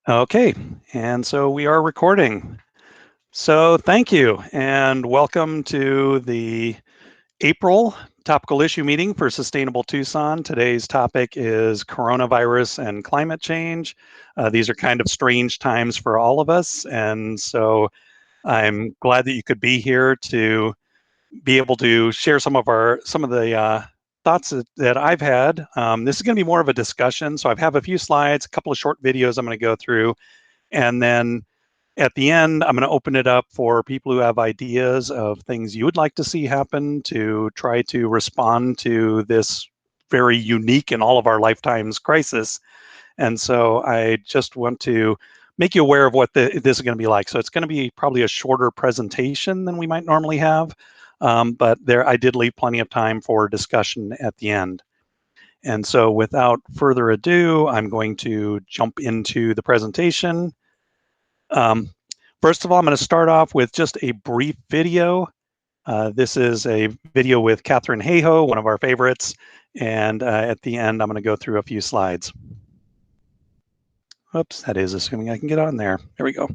Okay, and so we are recording. So thank you and welcome to the April topical issue meeting for Sustainable Tucson. Today's topic is coronavirus and climate change. These are kind of strange times for all of us, and so I'm glad that you could be here to be able to share some of the thoughts that I've had. This is going to be more of a discussion, so I have a few slides, a couple of short videos I'm going to go through, and then at the end, I'm going to open it up for people who have ideas of things you would like to see happen to try to respond to this very unique in all of our lifetimes crisis. And so I just want to make you aware of what this is going to be like. So it's going to be probably a shorter presentation than we might normally have, but I did leave plenty of time for discussion at the end. And so without further ado, I'm going to jump into the presentation. First of all, I'm going to start off with just a brief video. This is a video with Catherine Hayhoe, one of our favorites. And at the end, I'm going to go through a few slides. Oops, that is assuming I can get on there. There we go.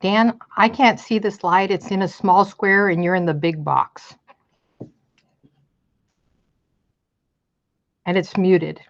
Dan, I can't see the slide. It's in a small square and you're in the big box. And it's muted.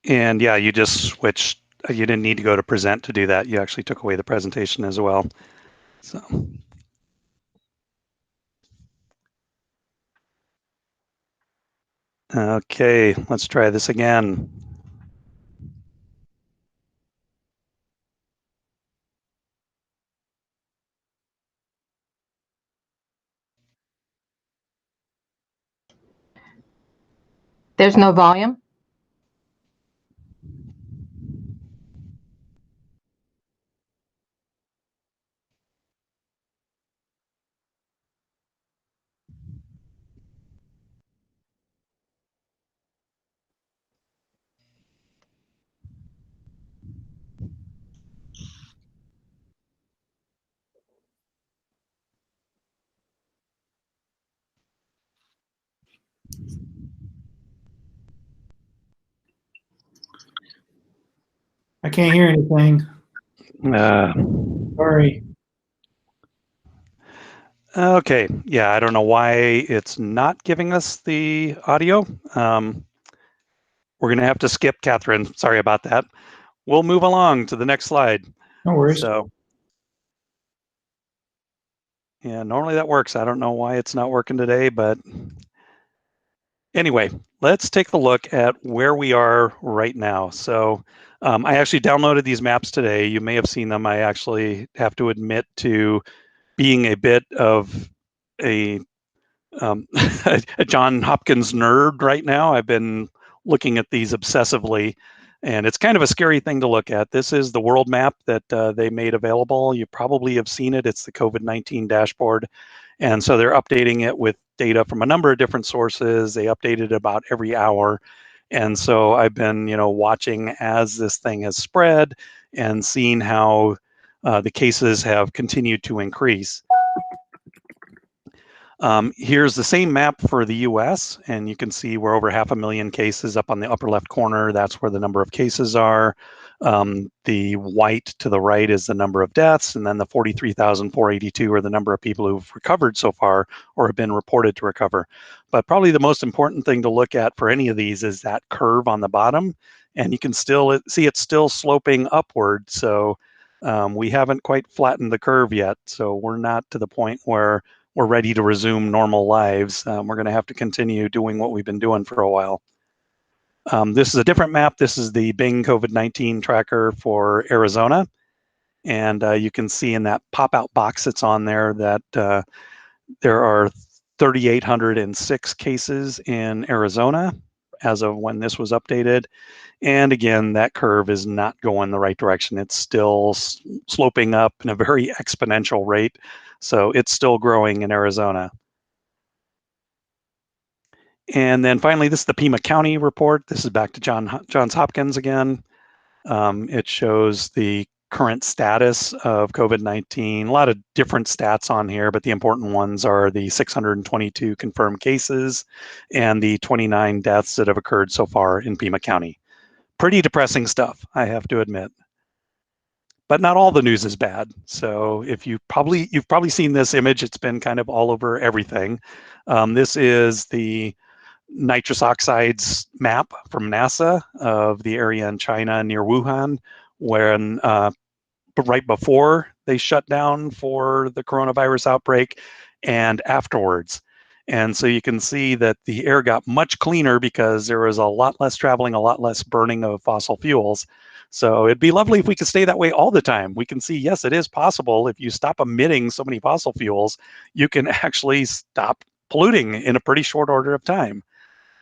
And yeah, you just switched. You didn't need to go to present to do that. You actually took away the presentation as well. So. Okay, let's try this again. There's no volume? I can't hear anything. Sorry. Okay, yeah, I don't know why it's not giving us the audio. We're going to have to skip Catherine. Sorry about that. We'll move along to the next slide. No worries. So, yeah, normally that works. I don't know why it's not working today, but anyway, let's take a look at where we are right now. So I actually downloaded these maps today. You may have seen them. I actually have to admit to being a bit of a a John Hopkins nerd right now. I've been looking at these obsessively, and it's kind of a scary thing to look at. This is the world map that they made available. You probably have seen it. It's the COVID-19 dashboard. And so they're updating it with data from a number of different sources. They update it about every hour. And so I've been, watching as this thing has spread and seeing how the cases have continued to increase. Here's the same map for the US, and you can see we're over 500,000 cases up on the upper left corner. That's where the number of cases are. The white to the right is the number of deaths, and then the 43,482 are the number of people who've recovered so far or have been reported to recover. But probably the most important thing to look at for any of these is that curve on the bottom, and you can still see it's still sloping upward. So we haven't quite flattened the curve yet. So we're not to the point where we're ready to resume normal lives. We're going to have to continue doing what we've been doing for a while. This is a different map. This is the Bing COVID-19 tracker for Arizona. And you can see in that pop-out box that's on there that there are 3,806 cases in Arizona as of when this was updated. And again, that curve is not going the right direction. It's still sloping up in a very exponential rate. So it's still growing in Arizona. And then finally, this is the Pima County report. This is back to Johns Hopkins again. It shows the current status of COVID-19. A lot of different stats on here, but the important ones are the 622 confirmed cases and the 29 deaths that have occurred so far in Pima County. Pretty depressing stuff, I have to admit. But not all the news is bad. So if you've probably seen this image, it's been kind of all over everything. This is the nitrous oxides map from NASA of the area in China near Wuhan, when right before they shut down for the coronavirus outbreak and afterwards. And so you can see that the air got much cleaner because there was a lot less traveling, a lot less burning of fossil fuels. So it'd be lovely if we could stay that way all the time. We can see, yes, it is possible. If you stop emitting so many fossil fuels, you can actually stop polluting in a pretty short order of time.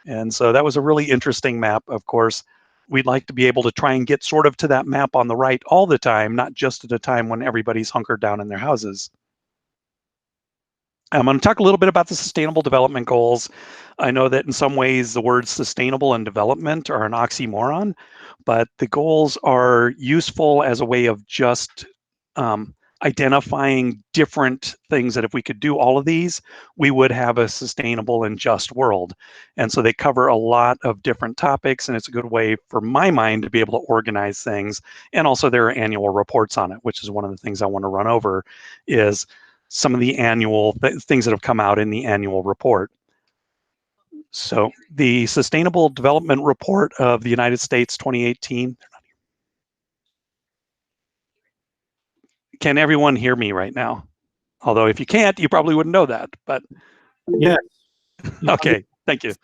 And so that was a really interesting map. Of course, we'd like to be able to try and get sort of to that map on the right all the time, not just at a time when everybody's hunkered down in their houses. I'm going to talk a little bit about the Sustainable Development Goals. I know that in some ways the words sustainable and development are an oxymoron, but the goals are useful as a way of just identifying different things that if we could do all of these, we would have a sustainable and just world. And so they cover a lot of different topics, and it's a good way for my mind to be able to organize things. And also there are annual reports on it, which is one of the things I want to run over, is some of the annual things that have come out in the annual report. So the Sustainable Development Report of the United States 2018. Can everyone hear me right now? Although if you can't, you probably wouldn't know that, but. Yeah. Okay, thank you.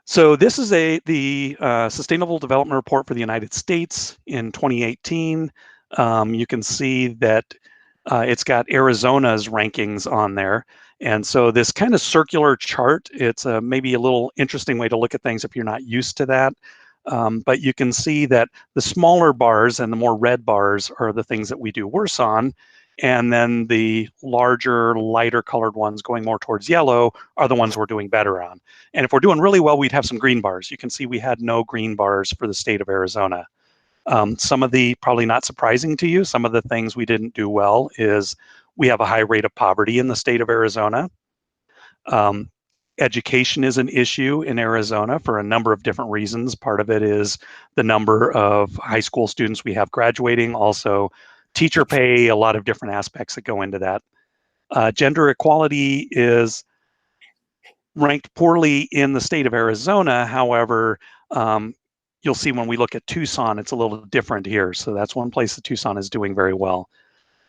So this is the Sustainable Development Report for the United States in 2018. You can see that it's got Arizona's rankings on there. And so this kind of circular chart, it's maybe a little interesting way to look at things if you're not used to that. But you can see that the smaller bars and the more red bars are the things that we do worse on. And then the larger, lighter colored ones going more towards yellow are the ones we're doing better on. And if we're doing really well, we'd have some green bars. You can see we had no green bars for the state of Arizona. Some of the, probably not surprising to you, some of the things we didn't do well is we have a high rate of poverty in the state of Arizona. Education is an issue in Arizona for a number of different reasons. Part of it is the number of high school students we have graduating, also teacher pay, a lot of different aspects that go into that. Gender equality is ranked poorly in the state of Arizona. However, you'll see when we look at Tucson, it's a little different here. So that's one place that Tucson is doing very well.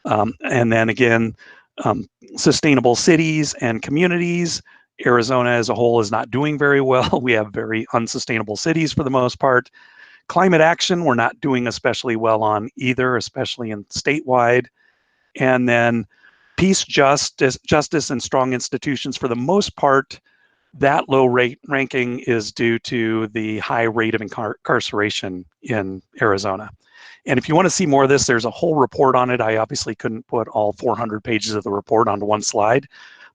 And then again, sustainable cities and communities. Arizona as a whole is not doing very well. We have very unsustainable cities for the most part. Climate action, we're not doing especially well on either, especially in statewide. And then peace, justice, and strong institutions, for the most part, that low rate ranking is due to the high rate of incarceration in Arizona. And if you want to see more of this, there's a whole report on it. I obviously couldn't put all 400 pages of the report onto one slide,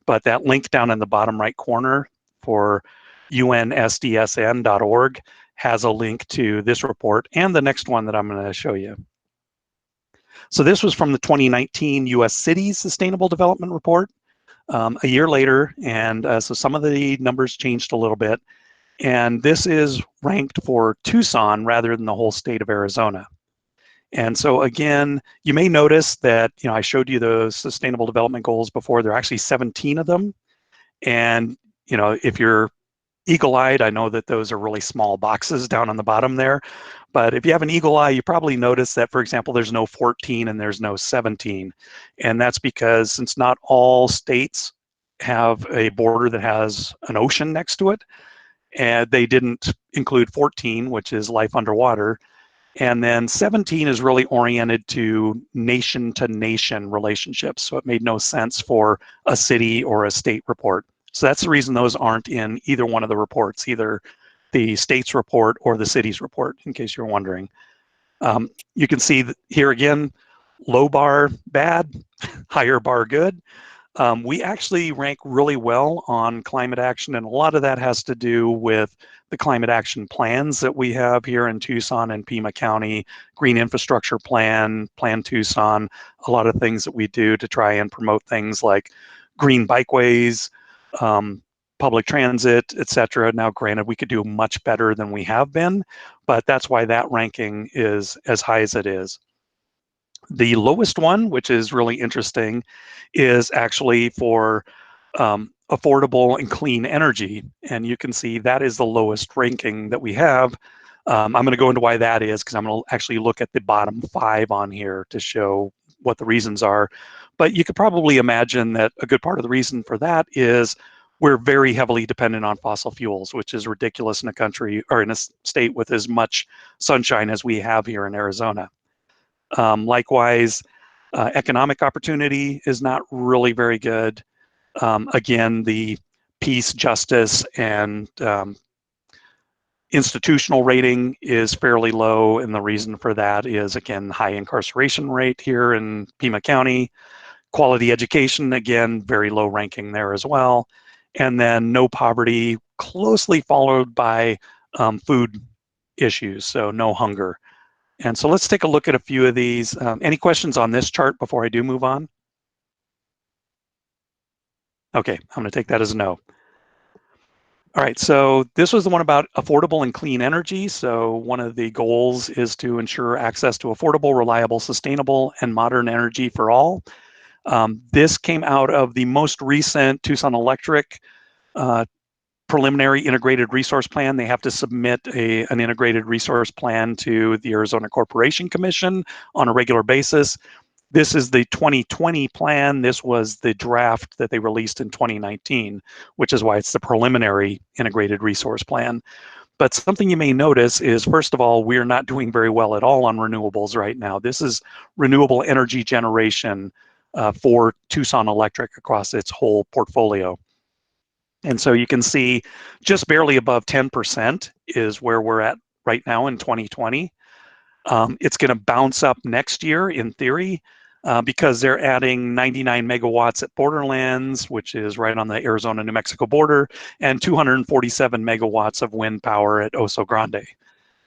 but that link down in the bottom right corner for unsdsn.org has a link to this report and the next one that I'm going to show you. So this was from the 2019 U.S. Cities Sustainable Development Report. A year later, and so some of the numbers changed a little bit. And this is ranked for Tucson rather than the whole state of Arizona. And so again, you may notice that, I showed you the Sustainable Development Goals before. There are actually 17 of them. And, if you're eagle-eyed, I know that those are really small boxes down on the bottom there. But if you have an eagle eye, you probably notice that, for example, there's no 14 and there's no 17. And that's because since not all states have a border that has an ocean next to it, and they didn't include 14, which is life underwater. And then 17 is really oriented to nation relationships. So it made no sense for a city or a state report. So that's the reason those aren't in either one of the reports, either the state's report or the city's report, in case you're wondering. You can see here again, low bar bad, higher bar good. We actually rank really well on climate action, and a lot of that has to do with the climate action plans that we have here in Tucson and Pima County, Green Infrastructure Plan, Plan Tucson, a lot of things that we do to try and promote things like green bikeways, public transit, etc. Now, granted, we could do much better than we have been, but that's why that ranking is as high as it is. The lowest one, which is really interesting, is actually for affordable and clean energy. And you can see that is the lowest ranking that we have. I'm going to go into why that is, because I'm going to actually look at the bottom 5 on here to show what the reasons are. But you could probably imagine that a good part of the reason for that is we're very heavily dependent on fossil fuels, which is ridiculous in a country or in a state with as much sunshine as we have here in Arizona. Likewise, economic opportunity is not really very good. Again, the peace, justice, and institutional rating is fairly low, and the reason for that is, again, high incarceration rate here in Pima County. Quality education, again, very low ranking there as well. And then no poverty, closely followed by food issues, so no hunger. And so let's take a look at a few of these. Any questions on this chart before I do move on? Okay, I'm going to take that as a no. All right, so this was the one about affordable and clean energy. So one of the goals is to ensure access to affordable, reliable, sustainable, and modern energy for all. This came out of the most recent Tucson Electric preliminary integrated resource plan. They have to submit an integrated resource plan to the Arizona Corporation Commission on a regular basis. This is the 2020 plan. This was the draft that they released in 2019, which is why it's the preliminary integrated resource plan. But something you may notice is, first of all, we're not doing very well at all on renewables right now. This is renewable energy generation for Tucson Electric across its whole portfolio. And so you can see just barely above 10% is where we're at right now in 2020. It's going to bounce up next year in theory because they're adding 99 megawatts at Borderlands, which is right on the Arizona-New Mexico border, and 247 megawatts of wind power at Oso Grande.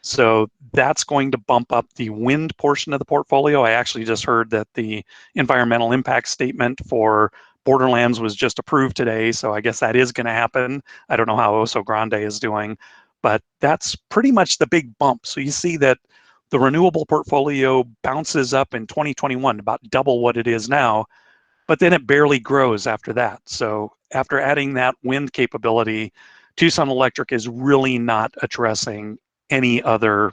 So that's going to bump up the wind portion of the portfolio. I actually just heard that the environmental impact statement for Borderlands was just approved today, so I guess that is going to happen. I don't know how Oso Grande is doing, but that's pretty much the big bump. So you see that the renewable portfolio bounces up in 2021, about double what it is now, but then it barely grows after that. So after adding that wind capability, Tucson Electric is really not addressing any other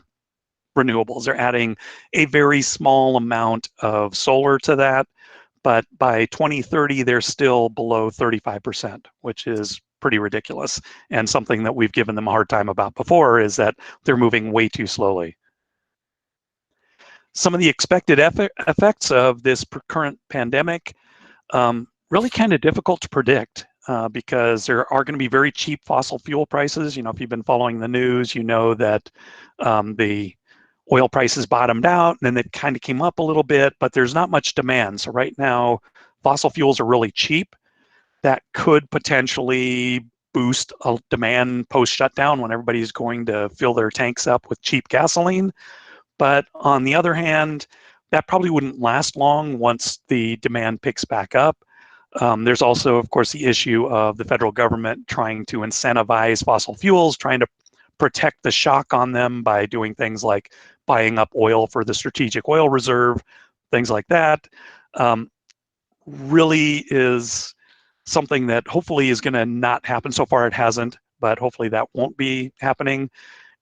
renewables. They're adding a very small amount of solar to that, but by 2030, they're still below 35%, which is pretty ridiculous. And something that we've given them a hard time about before is that they're moving way too slowly. Some of the expected effects of this current pandemic, really kind of difficult to predict because there are going to be very cheap fossil fuel prices. If you've been following the news, you know that the oil prices bottomed out and then they kind of came up a little bit, but there's not much demand. So right now, fossil fuels are really cheap. That could potentially boost a demand post-shutdown when everybody's going to fill their tanks up with cheap gasoline. But on the other hand, that probably wouldn't last long once the demand picks back up. There's also, of course, the issue of the federal government trying to incentivize fossil fuels, trying to protect the shock on them by doing things like buying up oil for the strategic oil reserve, things like that. Really is something that hopefully is going to not happen. So far it hasn't, but hopefully that won't be happening.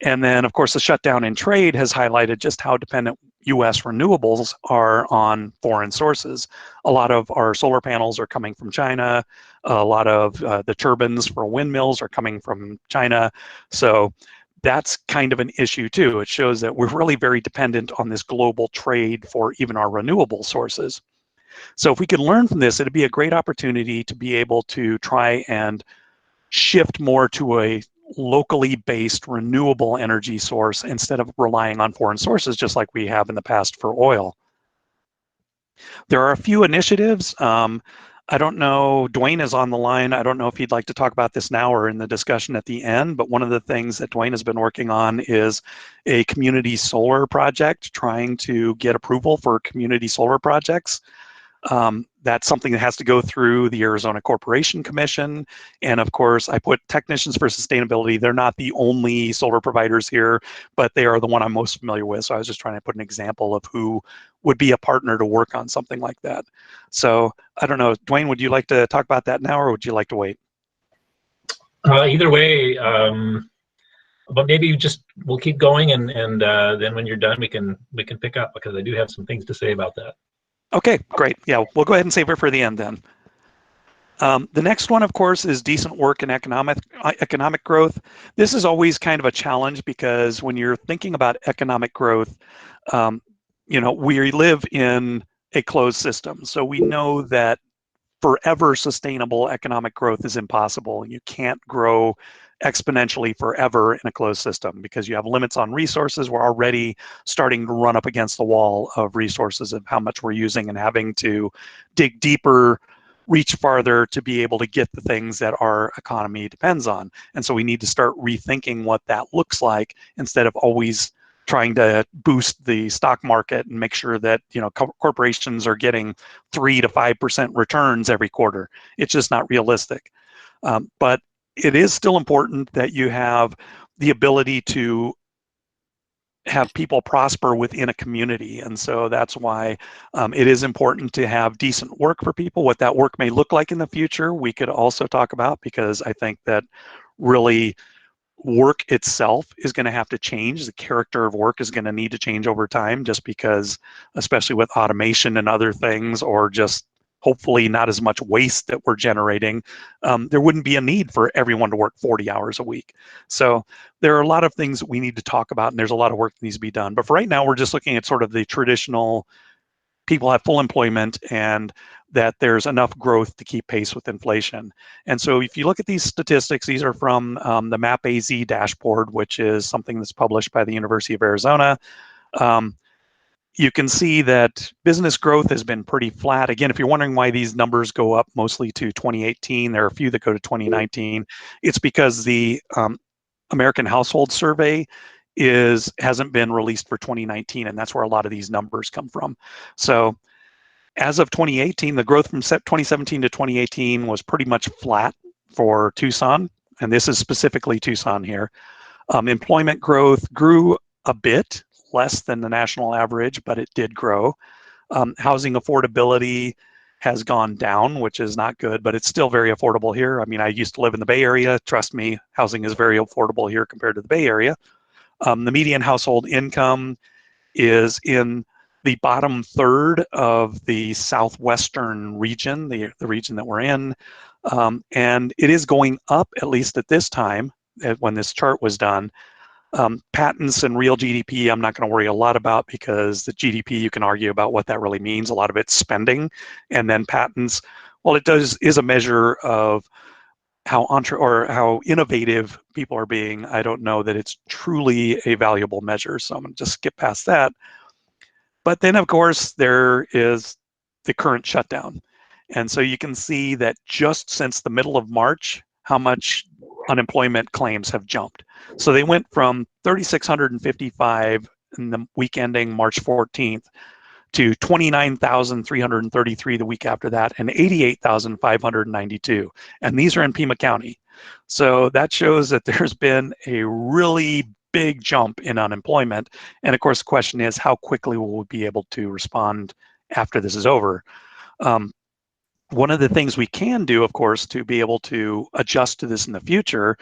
And then, of course, the shutdown in trade has highlighted just how dependent US renewables are on foreign sources. A lot of our solar panels are coming from China. A lot of the turbines for windmills are coming from China. So that's kind of an issue too. It shows that we're really very dependent on this global trade for even our renewable sources. So if we could learn from this, it'd be a great opportunity to be able to try and shift more to a locally based renewable energy source instead of relying on foreign sources, just like we have in the past for oil. There are a few initiatives. I don't know, Dwayne is on the line. I don't know if he'd like to talk about this now or in the discussion at the end, but one of the things that Dwayne has been working on is a community solar project, trying to get approval for community solar projects. That's something that has to go through the Arizona Corporation Commission. And of course, I put Technicians for Sustainability. They're not the only solar providers here, but they are the one I'm most familiar with. So I was just trying to put an example of who would be a partner to work on something like that. So I don't know, Dwayne, would you like to talk about that now, or would you like to wait? Either way, but maybe we'll keep going, and then when you're done, we can pick up, because I do have some things to say about that. Okay, great. Yeah, we'll go ahead and save it for the end then. The next one, of course, is decent work and economic growth. This is always kind of a challenge, because when you're thinking about economic growth, we live in a closed system. So we know that forever sustainable economic growth is impossible. You can't grow exponentially forever in a closed system, because you have limits on resources. We're already starting to run up against the wall of resources of how much we're using, and having to dig deeper, reach farther to be able to get the things that our economy depends on. And so we need to start rethinking what that looks like, instead of always trying to boost the stock market and make sure that corporations are getting 3 to 5% returns every quarter. It's just not realistic. But it is still important that you have the ability to have people prosper within a community. And so that's why it is important to have decent work for people. What that work may look like in the future, we could also talk about, because I think that really work itself is going to have to change. The character of work is going to need to change over time, just because, especially with automation and other things, or just hopefully not as much waste that we're generating, there wouldn't be a need for everyone to work 40 hours a week. So there are a lot of things that we need to talk about, and there's a lot of work that needs to be done. But for right now, we're just looking at sort of the traditional people have full employment, and that there's enough growth to keep pace with inflation. And so if you look at these statistics, these are from the MapAZ dashboard, which is something that's published by the University of Arizona. You can see that business growth has been pretty flat. Again, if you're wondering why these numbers go up mostly to 2018, there are a few that go to 2019. It's because the American Household Survey hasn't been released for 2019, and that's where a lot of these numbers come from. So as of 2018, the growth from 2017 to 2018 was pretty much flat for Tucson, and this is specifically Tucson here. Employment growth grew a bit less than the national average, but it did grow. Housing affordability has gone down, which is not good, but it's still very affordable here. I mean, I used to live in the Bay Area. Trust me, housing is very affordable here compared to the Bay Area. The median household income is in the bottom third of the southwestern region, the region that we're in. And it is going up, at least at this time, when this chart was done. Patents and real GDP, I'm not going to worry a lot about, because the GDP, you can argue about what that really means. A lot of it's spending. And then patents, well, is a measure of how innovative people are being. I don't know that it's truly a valuable measure, so I'm going to just skip past that. But then, of course, there is the current shutdown. And so you can see that just since the middle of March, how much unemployment claims have jumped. So they went from 3,655 in the week ending March 14th to 29,333 the week after that, and 88,592. And these are in Pima County. So that shows that there's been a really big jump in unemployment. And of course, the question is, how quickly will we be able to respond after this is over? One of the things we can do, of course, to be able to adjust to this in the future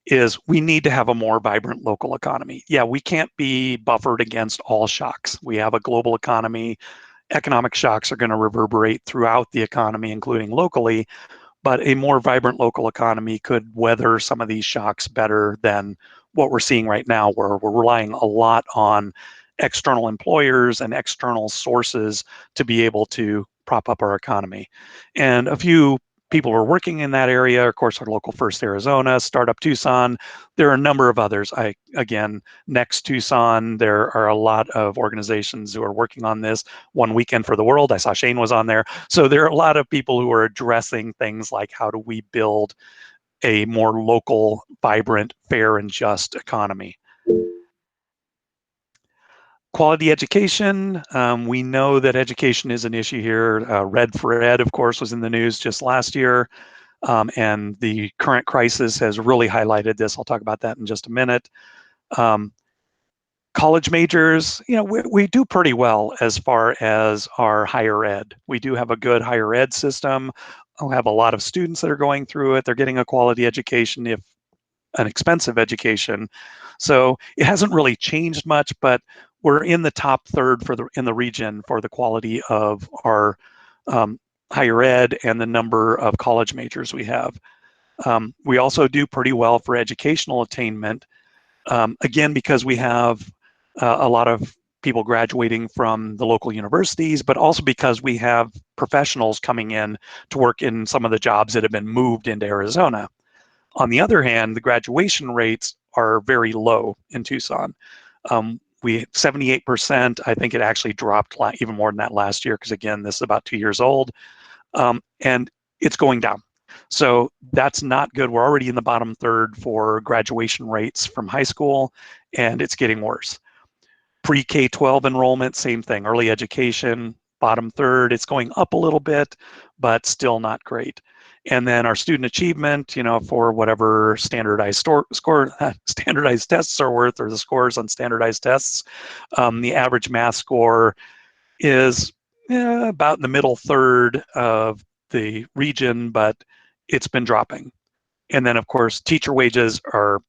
is we need to have a more vibrant local economy. Yeah, we can't be buffered against all shocks. We have a global economy. Economic shocks are going to reverberate throughout the economy, including locally, but a more vibrant local economy could weather some of these shocks better than what we're seeing right now, where we're relying a lot on external employers and external sources to be able to prop up our economy. And a few people are working in that area. Of course, our local First Arizona, Startup Tucson. There are a number of others. Again, Next Tucson, there are a lot of organizations who are working on this. One Weekend for the World, I saw Shane was on there. So there are a lot of people who are addressing things like how do we build a more local, vibrant, fair, and just economy. Quality education, we know that education is an issue here. Red for Ed, of course, was in the news just last year, and the current crisis has really highlighted this. I'll talk about that in just a minute. College majors, we do pretty well as far as our higher ed. We do have a good higher ed system. We have a lot of students that are going through it. They're getting a quality education, if an expensive education. So it hasn't really changed much, but we're in the top third in the region for the quality of our higher ed and the number of college majors we have. We also do pretty well for educational attainment, again, because we have a lot of people graduating from the local universities, but also because we have professionals coming in to work in some of the jobs that have been moved into Arizona. On the other hand, the graduation rates are very low in Tucson. We 78%, I think it actually dropped even more than that last year, because again, this is about 2 years old, and it's going down. So that's not good. We're already in the bottom third for graduation rates from high school, and it's getting worse. Pre-K-12 enrollment, same thing. Early education, bottom third. It's going up a little bit, but still not great. And then our student achievement, for whatever standardized standardized tests are worth, or the scores on standardized tests, the average math score is about in the middle third of the region, but it's been dropping. And then, of course, teacher wages are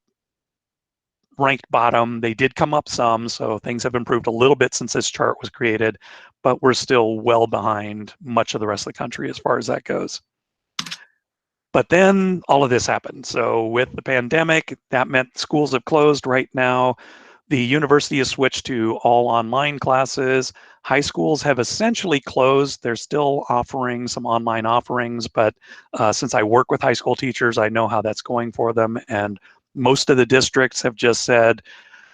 ranked bottom. They did come up some, so things have improved a little bit since this chart was created, but we're still well behind much of the rest of the country as far as that goes. But then all of this happened. So with the pandemic, that meant schools have closed right now. The university has switched to all online classes. High schools have essentially closed. They're still offering some online offerings, but since I work with high school teachers, I know how that's going for them. And most of the districts have just said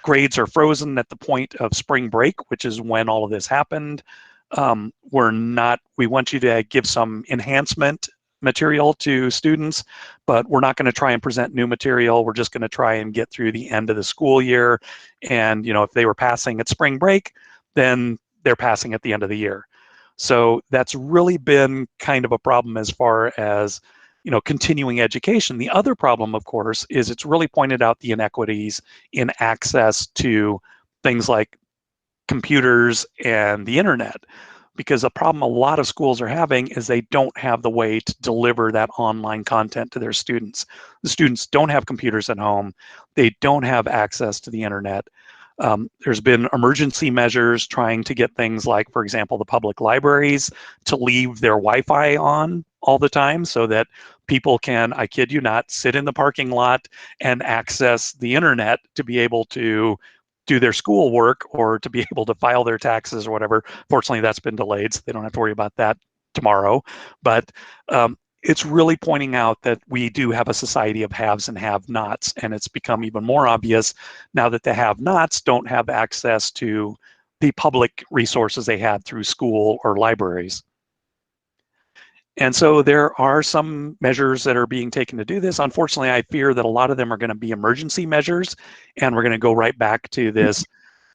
grades are frozen at the point of spring break, which is when all of this happened. We want you to give some enhancement material to students, but we're not going to try and present new material. We're just going to try and get through the end of the school year. And, if they were passing at spring break, then they're passing at the end of the year. So that's really been kind of a problem as far as, continuing education. The other problem, of course, is it's really pointed out the inequities in access to things like computers and the internet. Because a problem a lot of schools are having is they don't have the way to deliver that online content to their students. The students don't have computers at home. They don't have access to the internet. There's been emergency measures trying to get things like, for example, the public libraries to leave their Wi-Fi on all the time so that people can, I kid you not, sit in the parking lot and access the internet to be able to do their schoolwork or to be able to file their taxes or whatever. Fortunately, that's been delayed, so they don't have to worry about that tomorrow. But it's really pointing out that we do have a society of haves and have-nots, and it's become even more obvious now that the have-nots don't have access to the public resources they had through school or libraries. And so there are some measures that are being taken to do this. Unfortunately, I fear that a lot of them are going to be emergency measures, and we're going to go right back to this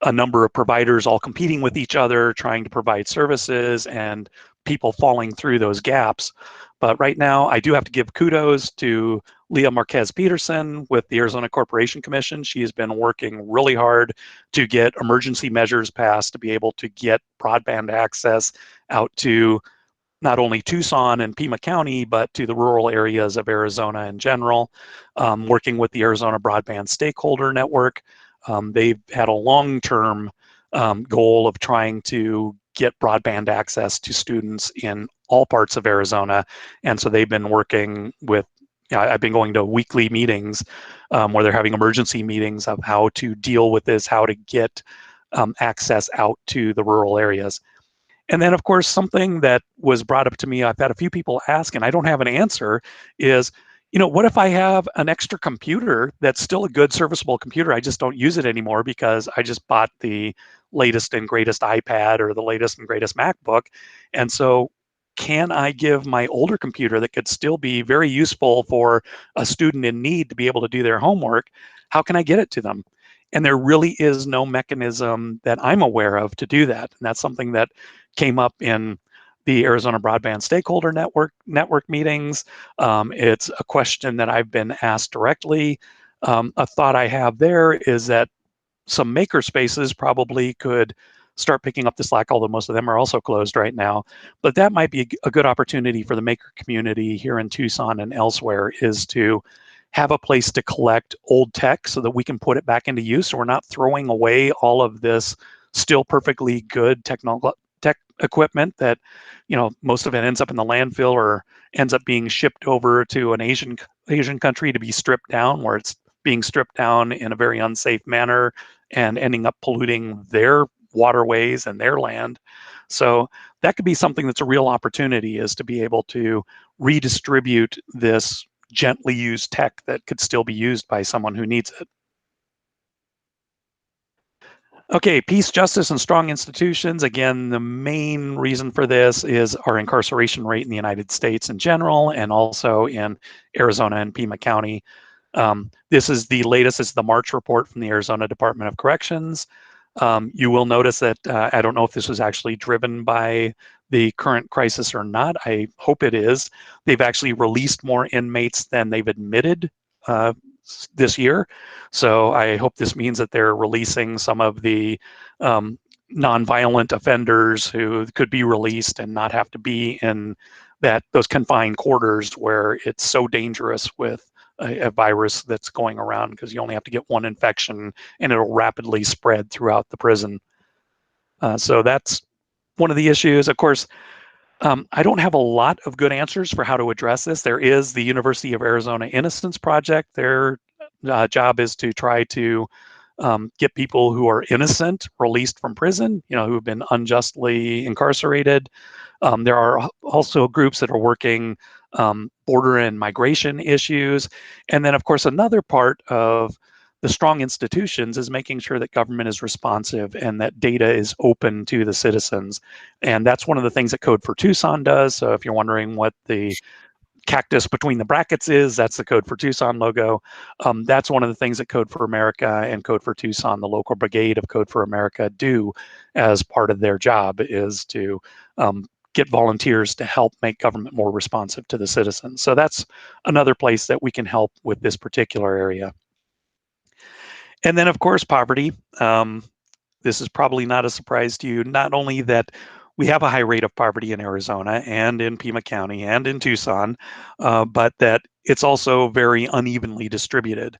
a number of providers all competing with each other, trying to provide services, and people falling through those gaps. But right now, I do have to give kudos to Leah Marquez Peterson with the Arizona Corporation Commission. She has been working really hard to get emergency measures passed to be able to get broadband access out to not only Tucson and Pima County, but to the rural areas of Arizona in general. Working with the Arizona Broadband Stakeholder Network, they've had a long-term goal of trying to get broadband access to students in all parts of Arizona. And so they've been working with, I've been going to weekly meetings where they're having emergency meetings of how to deal with this, how to get access out to the rural areas. And then, of course, something that was brought up to me, I've had a few people ask, and I don't have an answer, is, what if I have an extra computer that's still a good serviceable computer? I just don't use it anymore because I just bought the latest and greatest iPad or the latest and greatest MacBook. And so can I give my older computer that could still be very useful for a student in need to be able to do their homework? How can I get it to them? And there really is no mechanism that I'm aware of to do that. And that's something that came up in the Arizona Broadband Stakeholder Network meetings. It's a question that I've been asked directly. A thought I have there is that some maker spaces probably could start picking up the slack, although most of them are also closed right now. But that might be a good opportunity for the maker community here in Tucson and elsewhere, is to have a place to collect old tech so that we can put it back into use. So we're not throwing away all of this still perfectly good tech equipment that, most of it ends up in the landfill or ends up being shipped over to an Asian country to be stripped down, where it's being stripped down in a very unsafe manner and ending up polluting their waterways and their land. So that could be something that's a real opportunity, is to be able to redistribute this gently used tech that could still be used by someone who needs it. Okay, peace, justice, and strong institutions. Again, the main reason for this is our incarceration rate in the United States in general, and also in Arizona and Pima County. This is the latest, this is the March report from the Arizona Department of Corrections. You will notice that I don't know if this was actually driven by the current crisis or not. I hope it is. They've actually released more inmates than they've admitted this year. So I hope this means that they're releasing some of the nonviolent offenders who could be released and not have to be in those confined quarters where it's so dangerous with a virus that's going around, because you only have to get one infection and it'll rapidly spread throughout the prison. So that's one of the issues. Of course, I don't have a lot of good answers for how to address this. There is the University of Arizona Innocence Project. Their job is to try to get people who are innocent released from prison, who have been unjustly incarcerated. There are also groups that are working border and migration issues. And then, of course, another part of the strong institutions is making sure that government is responsive and that data is open to the citizens. And that's one of the things that Code for Tucson does. So if you're wondering what the cactus between the brackets is, that's the Code for Tucson logo. That's one of the things that Code for America and Code for Tucson, the local brigade of Code for America, do as part of their job, is to get volunteers to help make government more responsive to the citizens. So that's another place that we can help with this particular area. And then, of course, poverty. This is probably not a surprise to you, not only that we have a high rate of poverty in Arizona and in Pima County and in Tucson, but that it's also very unevenly distributed.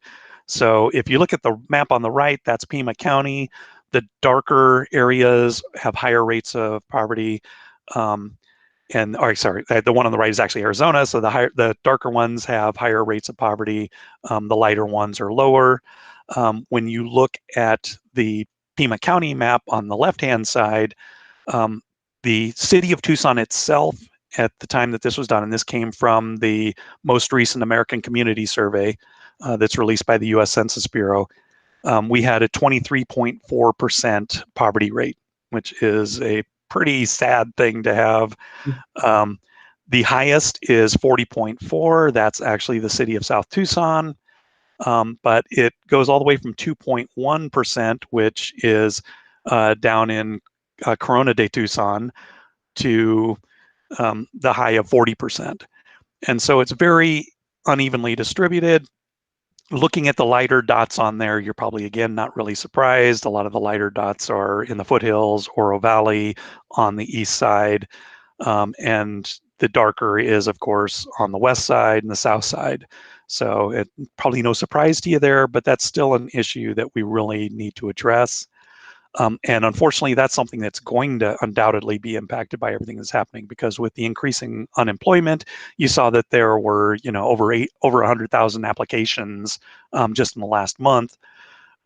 So if you look at the map on the right, that's Pima County. The darker areas have higher rates of poverty. The one on the right is actually Arizona. So the darker ones have higher rates of poverty. The lighter ones are lower. When you look at the Pima County map on the left-hand side, the city of Tucson itself, at the time that this was done, and this came from the most recent American Community Survey that's released by the U.S. Census Bureau, we had a 23.4% poverty rate, which is a pretty sad thing to have. The highest is 40.4. That's actually the city of South Tucson. but it goes all the way from 2.1%, which is down in Corona de Tucson, to the high of 40%. And so it's very unevenly distributed. Looking at the lighter dots on there, you're probably, again, not really surprised. A lot of the lighter dots are in the foothills, Oro Valley, on the east side. And the darker is, of course, on the west side and the south side. So it probably no surprise to you there, but that's still an issue that we really need to address. And unfortunately, that's something that's going to undoubtedly be impacted by everything that's happening, because with the increasing unemployment, you saw that there were, over 100,000 applications just in the last month,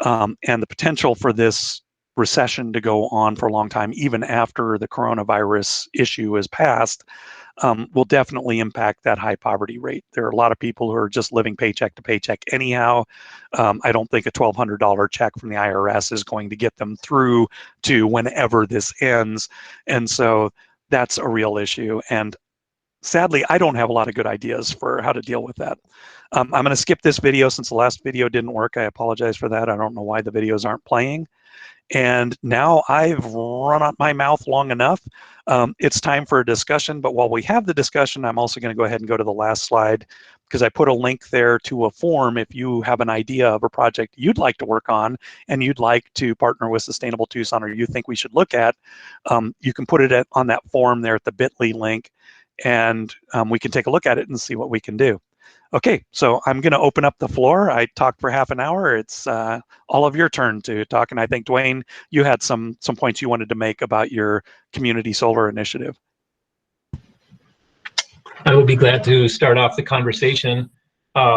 and the potential for this recession to go on for a long time, even after the coronavirus issue is passed, will definitely impact that high poverty rate. There are a lot of people who are just living paycheck to paycheck anyhow. I don't think a $1,200 check from the IRS is going to get them through to whenever this ends. And so that's a real issue. And sadly, I don't have a lot of good ideas for how to deal with that. I'm going to skip this video since the last video didn't work. I apologize for that. I don't know why the videos aren't playing. And now I've run out my mouth long enough. It's time for a discussion, but while we have the discussion, I'm also going to go ahead and go to the last slide, because I put a link there to a form. If you have an idea of a project you'd like to work on and you'd like to partner with Sustainable Tucson, or you think we should look at, you can put it on that form there at the bit.ly link, and we can take a look at it and see what we can do. Okay, so I'm going to open up the floor. I talked for half an hour. It's all of your turn to talk, and I think, Dwayne, you had some points you wanted to make about your community solar initiative. I would be glad to start off the conversation.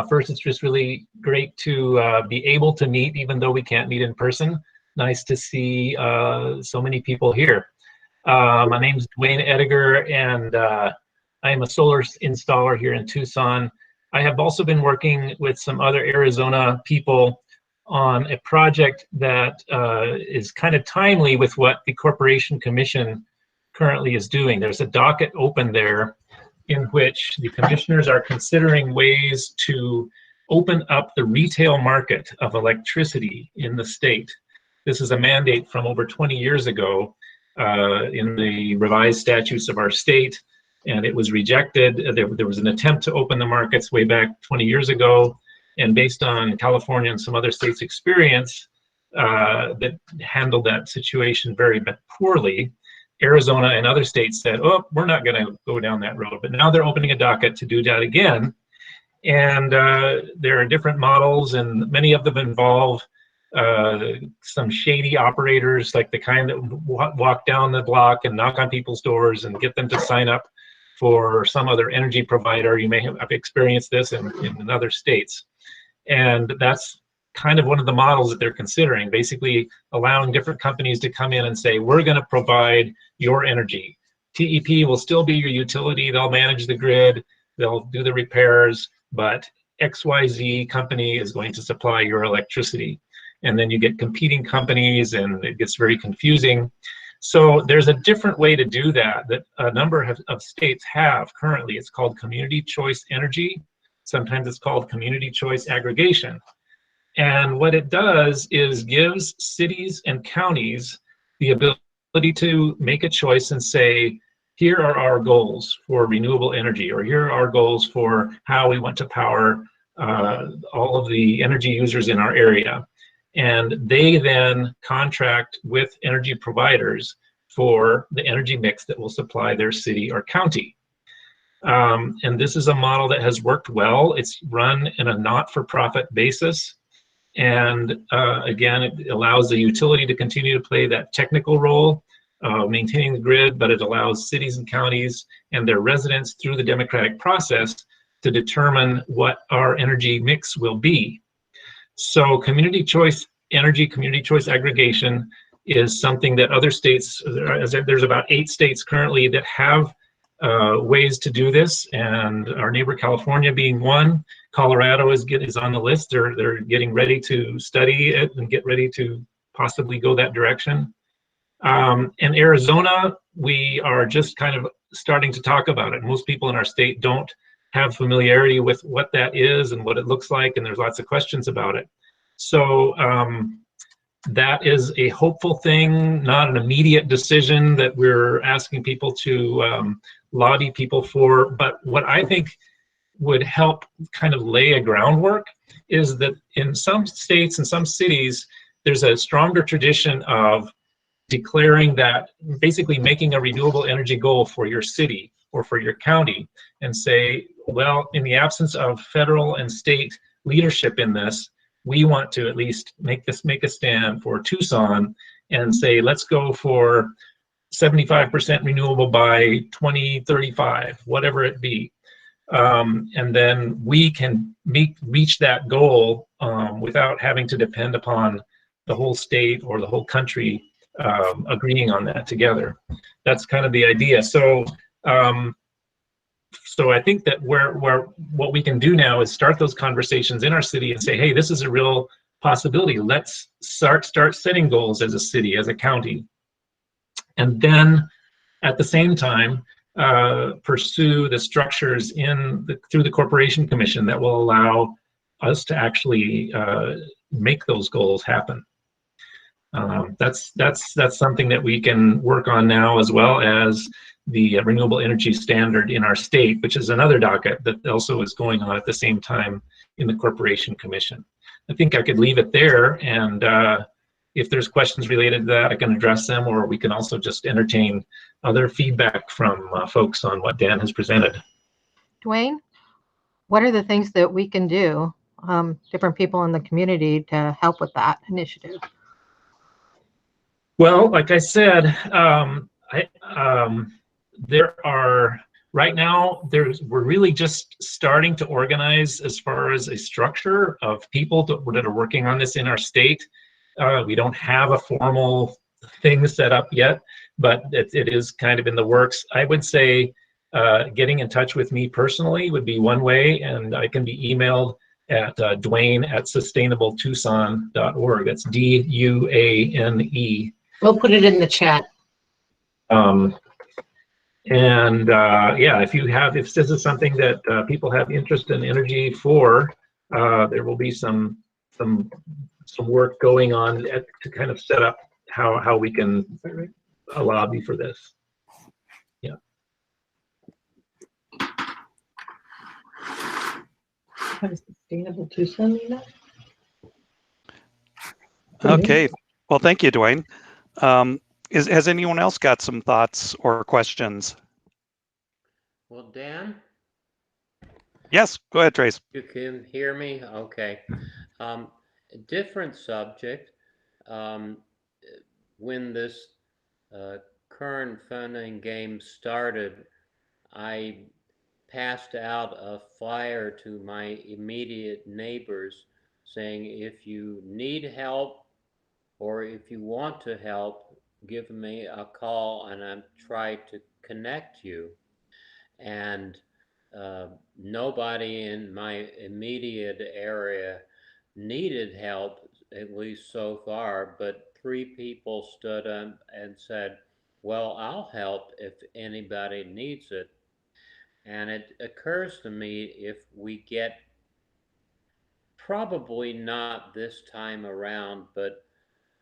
First, it's just really great to be able to meet, even though we can't meet in person. Nice to see so many people here. My name is Dwayne Ediger, and I am a solar installer here in Tucson. I have also been working with some other Arizona people on a project that is kind of timely with what the Corporation Commission currently is doing. There's a docket open there in which the commissioners are considering ways to open up the retail market of electricity in the state. This is a mandate from over 20 years ago in the revised statutes of our state, and it was rejected. There was an attempt to open the markets way back 20 years ago, and based on California and some other states' experience that handled that situation very poorly, Arizona and other states said, oh, we're not going to go down that road. But now they're opening a docket to do that again, and there are different models, and many of them involve some shady operators, like the kind that walk down the block and knock on people's doors and get them to sign up for some other energy provider. You may have experienced this in other states. And that's kind of one of the models that they're considering, basically allowing different companies to come in and say, we're going to provide your energy. TEP will still be your utility. They'll manage the grid. They'll do the repairs, but XYZ company is going to supply your electricity. And then you get competing companies, and it gets very confusing. So there's a different way to do that a number of states have currently. It's called community choice energy. Sometimes it's called community choice aggregation. And what it does is gives cities and counties the ability to make a choice and say, here are our goals for renewable energy, or here are our goals for how we want to power all of the energy users in our area. And they then contract with energy providers for the energy mix that will supply their city or county. And this is a model that has worked well. It's run in a not-for-profit basis. And again, it allows the utility to continue to play that technical role, maintaining the grid, but it allows cities and counties and their residents through the democratic process to determine what our energy mix will be. So community choice energy, community choice aggregation is something that other states, there's about 8 states currently that have ways to do this, and our neighbor California being one. Colorado is on the list. They're getting ready to study it and get ready to possibly go that direction. And Arizona, we are just kind of starting to talk about it. Most people in our state don't have familiarity with what that is and what it looks like, and there's lots of questions about it. So that is a hopeful thing, not an immediate decision that we're asking people to lobby people for. But what I think would help kind of lay a groundwork is that in some states and some cities, there's a stronger tradition of declaring that, basically making a renewable energy goal for your city or for your county, and say, well, in the absence of federal and state leadership in this, we want to at least make a stand for Tucson and say, let's go for 75% renewable by 2035, whatever it be. And then we can reach that goal without having to depend upon the whole state or the whole country agreeing on that together. That's kind of the idea. So so I think that what we can do now is start those conversations in our city and say, hey, this is a real possibility. Let's start setting goals as a city, as a county. And then at the same time, pursue the structures through the Corporation Commission that will allow us to actually make those goals happen. That's something that we can work on now, as well as the renewable energy standard in our state, which is another docket that also is going on at the same time in the Corporation Commission. I think I could leave it there, and if there's questions related to that, I can address them, or we can also just entertain other feedback from folks on what Dan has presented. Dwayne, what are the things that we can do, different people in the community, to help with that initiative? Well, like I said, there are, right now, we're really just starting to organize as far as a structure of people that are working on this in our state. We don't have a formal thing set up yet, but it is kind of in the works. I would say getting in touch with me personally would be one way, and I can be emailed at Dwayne@sustainabletucson.org. That's DUANE. We'll put it in the chat. Yeah, if this is something that people have interest in energy for, there will be some work going on to kind of set up how we can lobby for this. Yeah. Have a Sustainable Tucson, Nina? Okay. Well, thank you, Dwayne. Has anyone else got some thoughts or questions? Well, Dan? Yes, go ahead, Trace. You can hear me? Okay. Different subject. When this current funding game started, I passed out a flyer to my immediate neighbors saying, if you need help or if you want to help, give me a call and I'll try to connect you. And nobody in my immediate area needed help, at least so far, but 3 people stood up and said, well, I'll help if anybody needs it. And it occurs to me, if we get, probably not this time around, but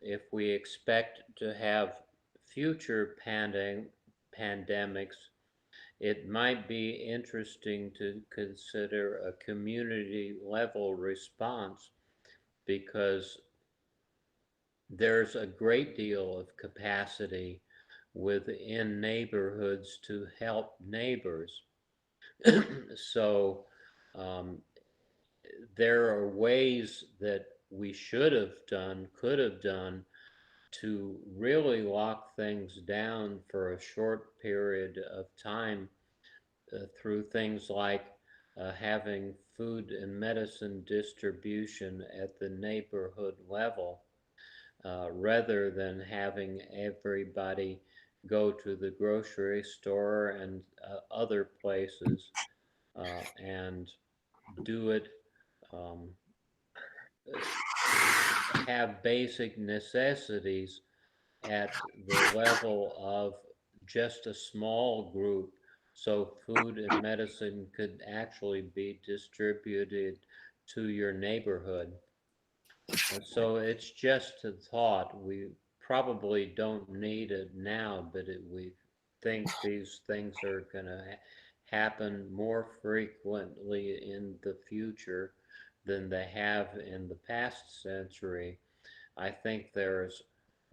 if we expect to have future pandemics, it might be interesting to consider a community level response, because there's a great deal of capacity within neighborhoods to help neighbors. So there are ways that we should have done, could have done, to really lock things down for a short period of time through things like having food and medicine distribution at the neighborhood level, rather than having everybody go to the grocery store and other places and do it, have basic necessities at the level of just a small group, so food and medicine could actually be distributed to your neighborhood. So it's just a thought. We probably don't need it now, but we think these things are going to happen more frequently in the future than they have in the past century. I think there's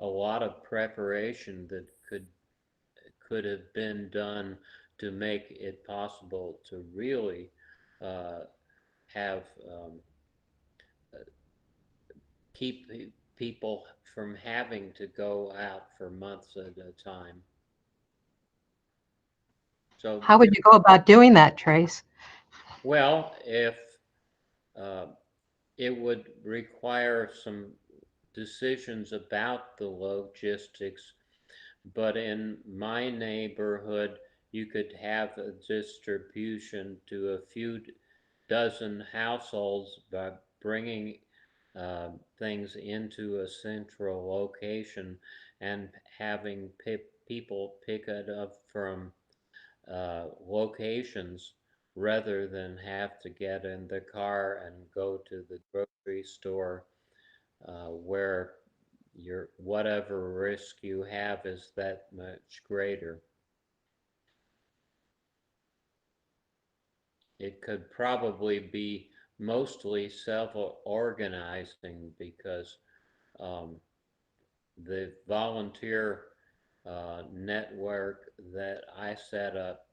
a lot of preparation that could have been done to make it possible to really uh, have keep people from having to go out for months at a time. So, How would you go about doing that, Trace? well, if uh, it would require some decisions about the logistics, but in my neighborhood, you could have a distribution to a few dozen households by bringing things into a central location and having people pick it up from locations rather than have to get in the car and go to the grocery store where your whatever risk you have is that much greater. It could probably be mostly self-organizing because um, the volunteer network that I set up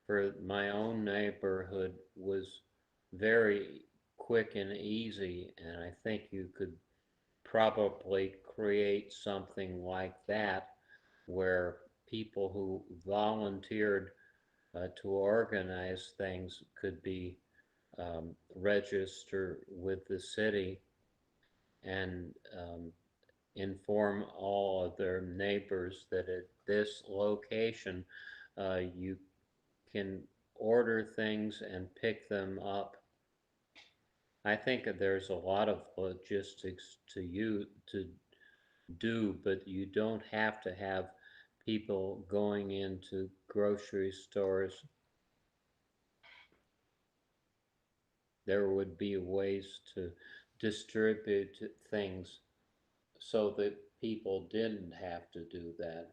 for my own neighborhood was very quick and easy, and I think you could probably create something like that where people who volunteered to organize things could be registered with the city and inform all of their neighbors that at this location you can order things and pick them up. I think that there's a lot of logistics to do, but you don't have to have people going into grocery stores. There would be ways to distribute things so that people didn't have to do that.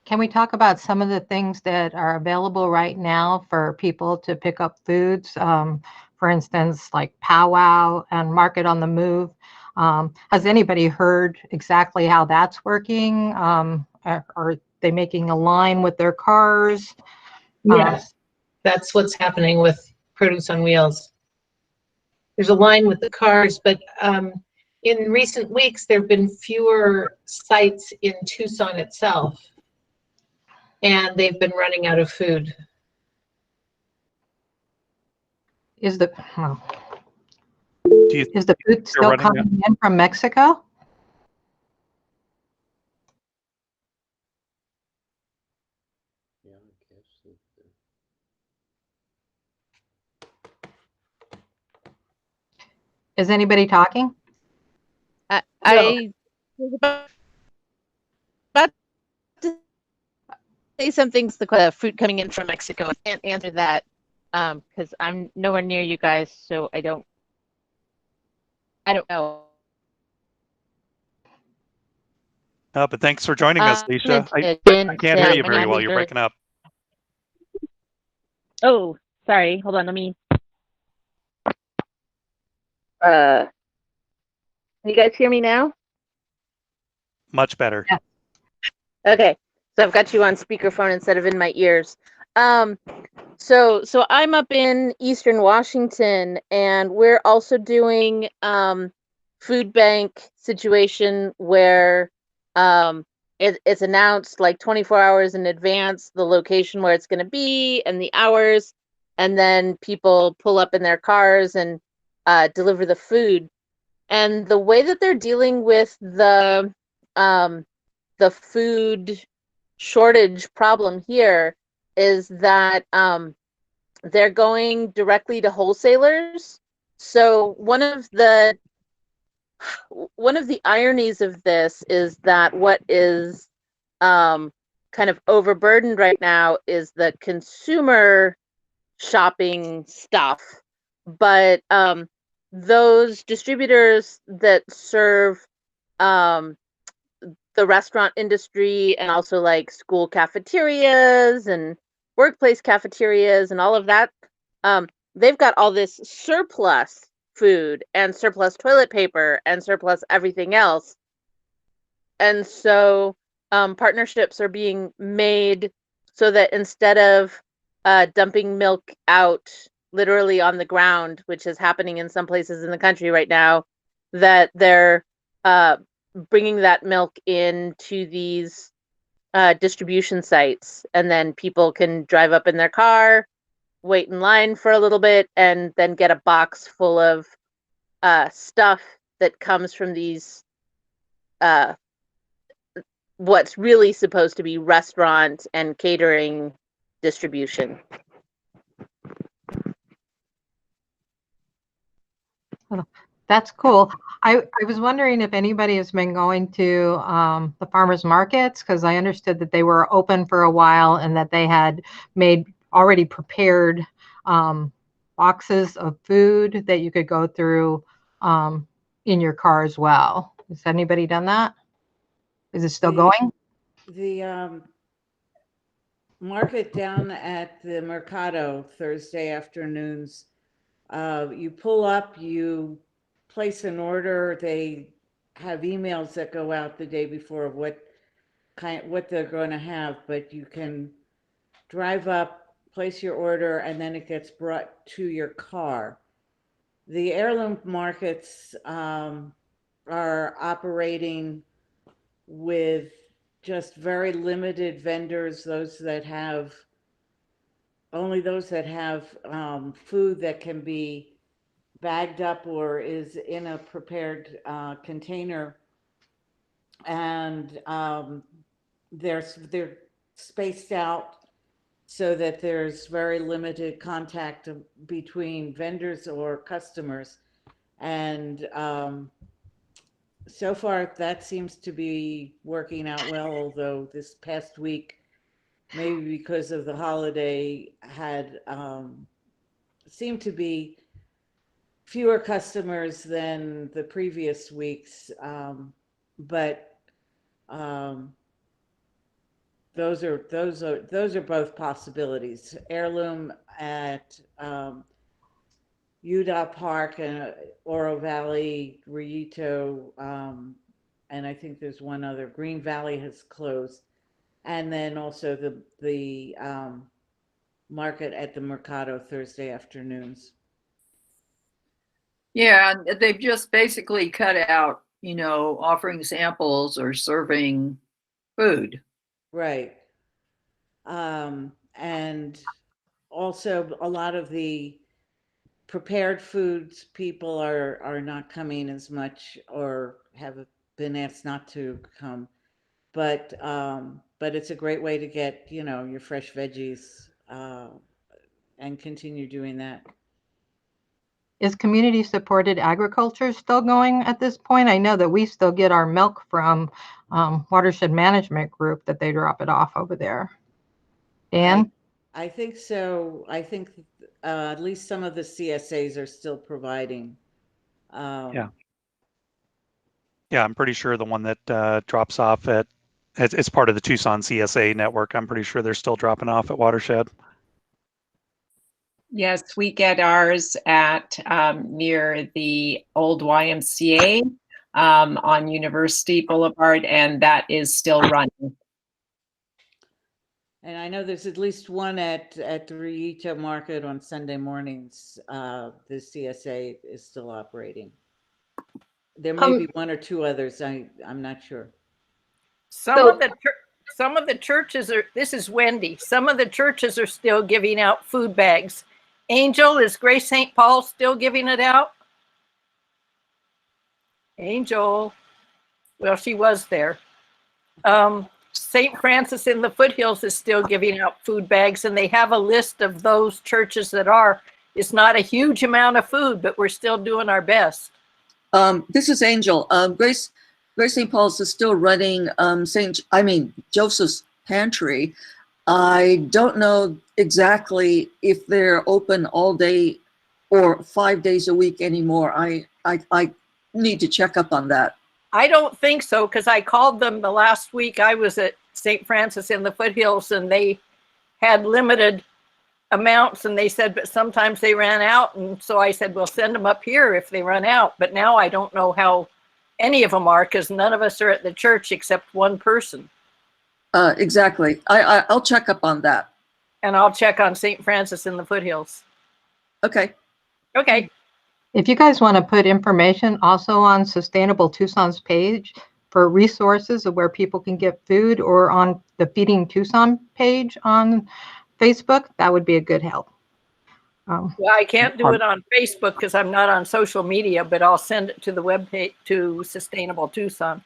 Can we talk about some of the things that are available right now for people to pick up foods? For instance, like Powwow and Market on the Move. Has anybody heard exactly how that's working? Are they making a line with their cars? Yes, that's what's happening with Produce on Wheels. There's a line with the cars, but in recent weeks, there have been fewer sites in Tucson itself, and they've been running out of food. Is the Do you is the food they're still running out? coming in from Mexico? Yeah, I guess Is anybody talking? I was about to say something's the fruit coming in from Mexico. I can't answer that because I'm nowhere near you guys, so I don't know. But thanks for joining us, Leisha. I Jen, can't hear you my very well. You're neighbor. breaking up. Oh, sorry. Hold on. Let me. Can you guys hear me now? Much better. Yeah. Okay, so I've got you on speakerphone instead of in my ears. So I'm up in Eastern Washington, and we're also doing food bank situation where it's announced like 24 hours in advance the location where it's going to be and the hours, and then people pull up in their cars and deliver the food. And the way that they're dealing with the food shortage problem here is that they're going directly to wholesalers. So one of the ironies of this is that what is kind kind of overburdened right now is the consumer shopping stuff. But those distributors that serve the restaurant industry and also like school cafeterias and workplace cafeterias and all of that, they've got all this surplus food and surplus toilet paper and surplus everything else. And so partnerships are being made so that instead of dumping milk out literally on the ground, which is happening in some places in the country right now, that they're bringing that milk into these distribution sites, and then people can drive up in their car, wait in line for a little bit, and then get a box full of stuff that comes from these what's really supposed to be restaurant and catering distribution. That's cool. I was wondering if anybody has been going to the farmers markets, because I understood that they were open for a while and that they had made already prepared boxes of food that you could go through in your car as well. Has anybody done that? Is it still going? The market down at the Mercado Thursday afternoons, you pull up, you place an order. They have emails that go out the day before of what they're going to have, but you can drive up, place your order, and then it gets brought to your car. The heirloom markets are operating with just very limited vendors, only those that have food that can be bagged up or is in a prepared container, and they're spaced out so that there's very limited contact between vendors or customers. And so far that seems to be working out well, although this past week, maybe because of the holiday, had seemed to be fewer customers than the previous weeks, but those are both possibilities. Heirloom at Utah Park and Oro Valley, Rillito, and I think there's one other. Green Valley has closed, and then also the market at the Mercado Thursday afternoons. Yeah, they've just basically cut out, offering samples or serving food. Right. And also a lot of the prepared foods people are not coming as much, or have been asked not to come. But it's a great way to get, your fresh veggies and continue doing that. Is community supported agriculture still going at this point? I know that we still get our milk from Watershed Management Group, that they drop it off over there. Dan? I think so. I think at least some of the CSAs are still providing. Yeah, I'm pretty sure the one that drops off it's part of the Tucson CSA network. I'm pretty sure they're still dropping off at Watershed. Yes, we get ours at near the old YMCA on University Boulevard, and that is still running. And I know there's at least one at the Rillito Market on Sunday mornings. The CSA is still operating. There may be one or two others. I'm not sure. Some of the churches are. This is Wendy. Some of the churches are still giving out food bags. Angel, is Grace St. Paul still giving it out? Angel, well, she was there. St. Francis in the Foothills is still giving out food bags, and they have a list of those churches that are. It's not a huge amount of food, but we're still doing our best. This is Angel. Grace St. Paul's is still running Joseph's pantry. I don't know exactly if they're open all day or 5 days a week anymore. I need to check up on that. I don't think so, because I called them the last week I was at St. Francis in the foothills, and they had limited amounts, and they said, but sometimes they ran out. And so I said, well, send them up here if they run out. But now I don't know how any of them are, because none of us are at the church except one person. Exactly. I'll check up on that. And I'll check on St. Francis in the foothills. Okay. Okay. If you guys want to put information also on Sustainable Tucson's page for resources of where people can get food, or on the Feeding Tucson page on Facebook, that would be a good help. Well, I can't do it on Facebook because I'm not on social media, but I'll send it to the webpage, to Sustainable Tucson.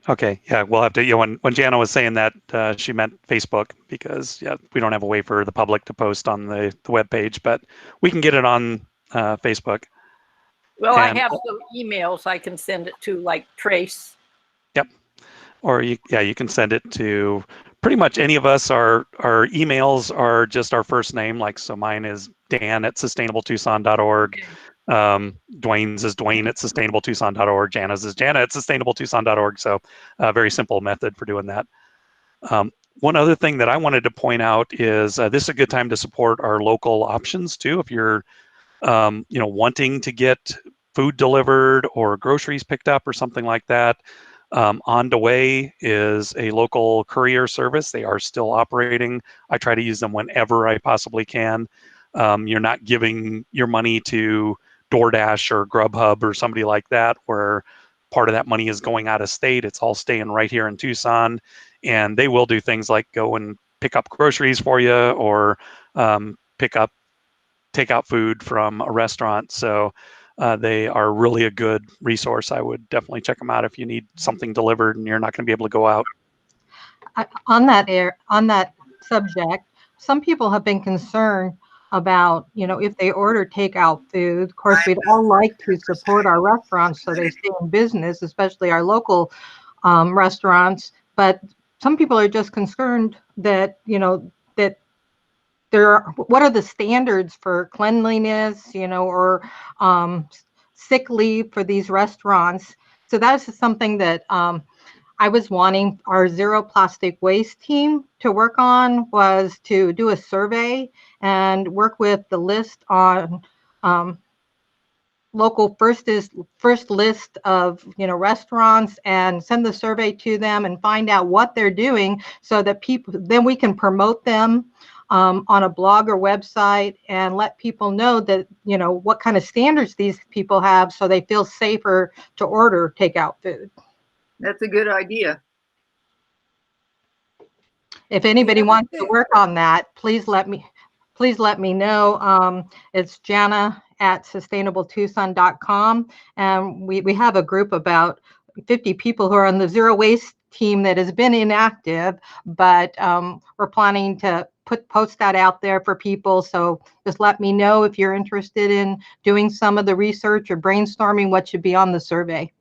Okay, yeah, we'll have to, when Jana was saying that, she meant Facebook, because we don't have a way for the public to post on the webpage, but we can get it on Facebook. Well, I have some emails I can send it to, like Trace. Yep. Or you can send it to pretty much any of us. Our emails are just our first name. Like, so mine is Dan@sustainabletucson.org. Dwayne's is Dwayne@sustainabletucson.org. Jana's is Jana@sustainabletucson.org. So a very simple method for doing that. One other thing that I wanted to point out is this is a good time to support our local options too. If you're wanting to get food delivered or groceries picked up or something like that, On the Way is a local courier service. They are still operating. I try to use them whenever I possibly can. You're not giving your money to DoorDash or Grubhub or somebody like that, where part of that money is going out of state. It's all staying right here in Tucson, and they will do things like go and pick up groceries for you, or take out food from a restaurant. So they are really a good resource. I would definitely check them out if you need something delivered and you're not going to be able to go out. On that subject, some people have been concerned about, if they order takeout food. Of course, we'd all like to support our restaurants so they stay in business, especially our local restaurants. But some people are just concerned that, what are the standards for cleanliness, or sick leave for these restaurants. So that's something that I was wanting our zero plastic waste team to work on, was to do a survey and work with the list on local first list of restaurants, and send the survey to them and find out what they're doing, so that then we can promote them on a blog or website, and let people know that what kind of standards these people have, so they feel safer to order takeout food. That's a good idea. If anybody wants to work on that, please let me know. It's Jana@sustainabletucson.com, and we have a group about 50 people who are on the zero waste team that has been inactive, but we're planning to post that out there for people. So just let me know if you're interested in doing some of the research or brainstorming what should be on the survey.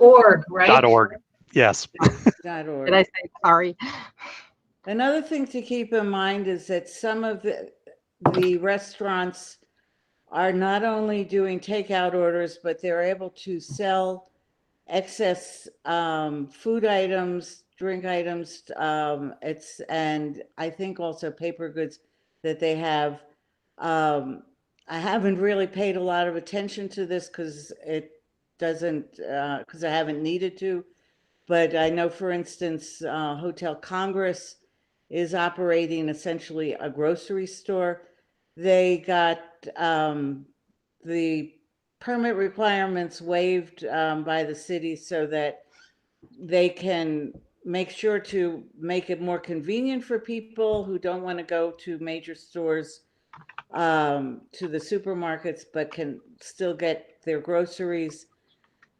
.org, right? .org. Yes. .org. Did I say sorry? Another thing to keep in mind is that some of the restaurants are not only doing takeout orders, but they're able to sell excess food items, drink items, and I think also paper goods that they have. I haven't really paid a lot of attention to this because because I haven't needed to. But I know, for instance, Hotel Congress is operating essentially a grocery store. They got the permit requirements waived by the city, so that they can make sure to make it more convenient for people who don't want to go to major stores, to the supermarkets, but can still get their groceries.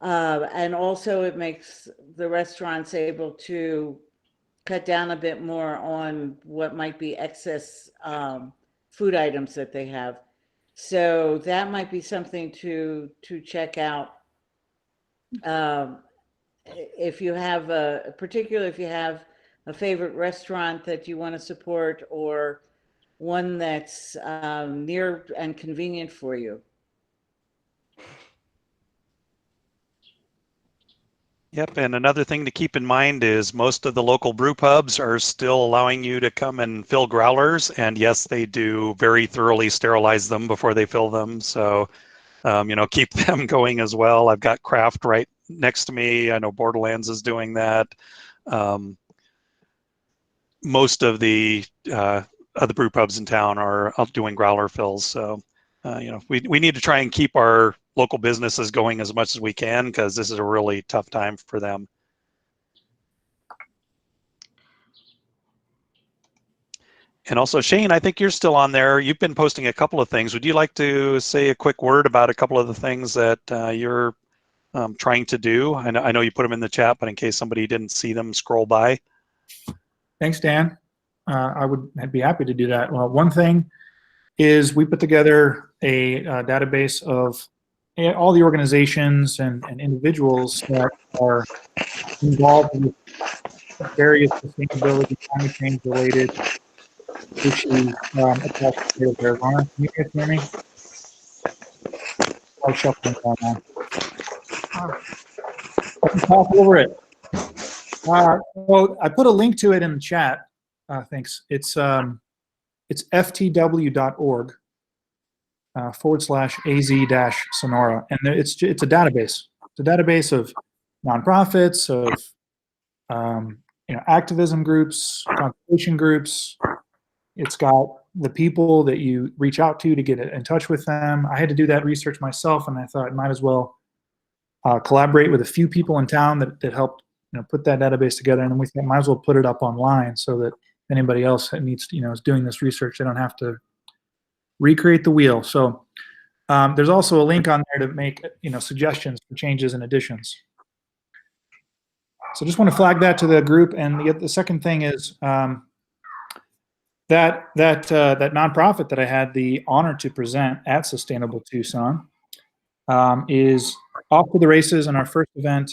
And also it makes the restaurants able to cut down a bit more on what might be excess food items that they have. So that might be something to check out. if you have particularly if you have a favorite restaurant that you want to support, or one that's near and convenient for you. Yep, and another thing to keep in mind is most of the local brew pubs are still allowing you to come and fill growlers, and yes, they do very thoroughly sterilize them before they fill them. So, keep them going as well. I've got Craft right next to me. I know Borderlands is doing that. Most of the other brew pubs in town are doing growler fills. So, we need to try and keep our local businesses going as much as we can, because this is a really tough time for them. And also, Shane, I think you're still on there. You've been posting a couple of things. Would you like to say a quick word about a couple of the things that you're trying to do? I know you put them in the chat, but in case somebody didn't see them, scroll by. Thanks, Dan. I'd be happy to do that. Well, one thing is we put together a database of all the organizations and individuals that are involved with various sustainability, climate change related issues across the state of Arizona. Can you guys hear me? I'll shuffle it down now. I can talk over it. Well, I put a link to it in the chat. Thanks. It's ftw.org /AZ-Sonora, and it's a database. It's a database of nonprofits, of activism groups, conservation groups. It's got the people that you reach out to get in touch with them. I had to do that research myself, and I thought I might as well collaborate with a few people in town that helped put that database together, and then we thought might as well put it up online so that anybody else that needs is doing this research, they don't have to recreate the wheel. So there's also a link on there to make suggestions for changes and additions. So just want to flag that to the group. And the second thing is that nonprofit that I had the honor to present at Sustainable Tucson is off to the races, and our first event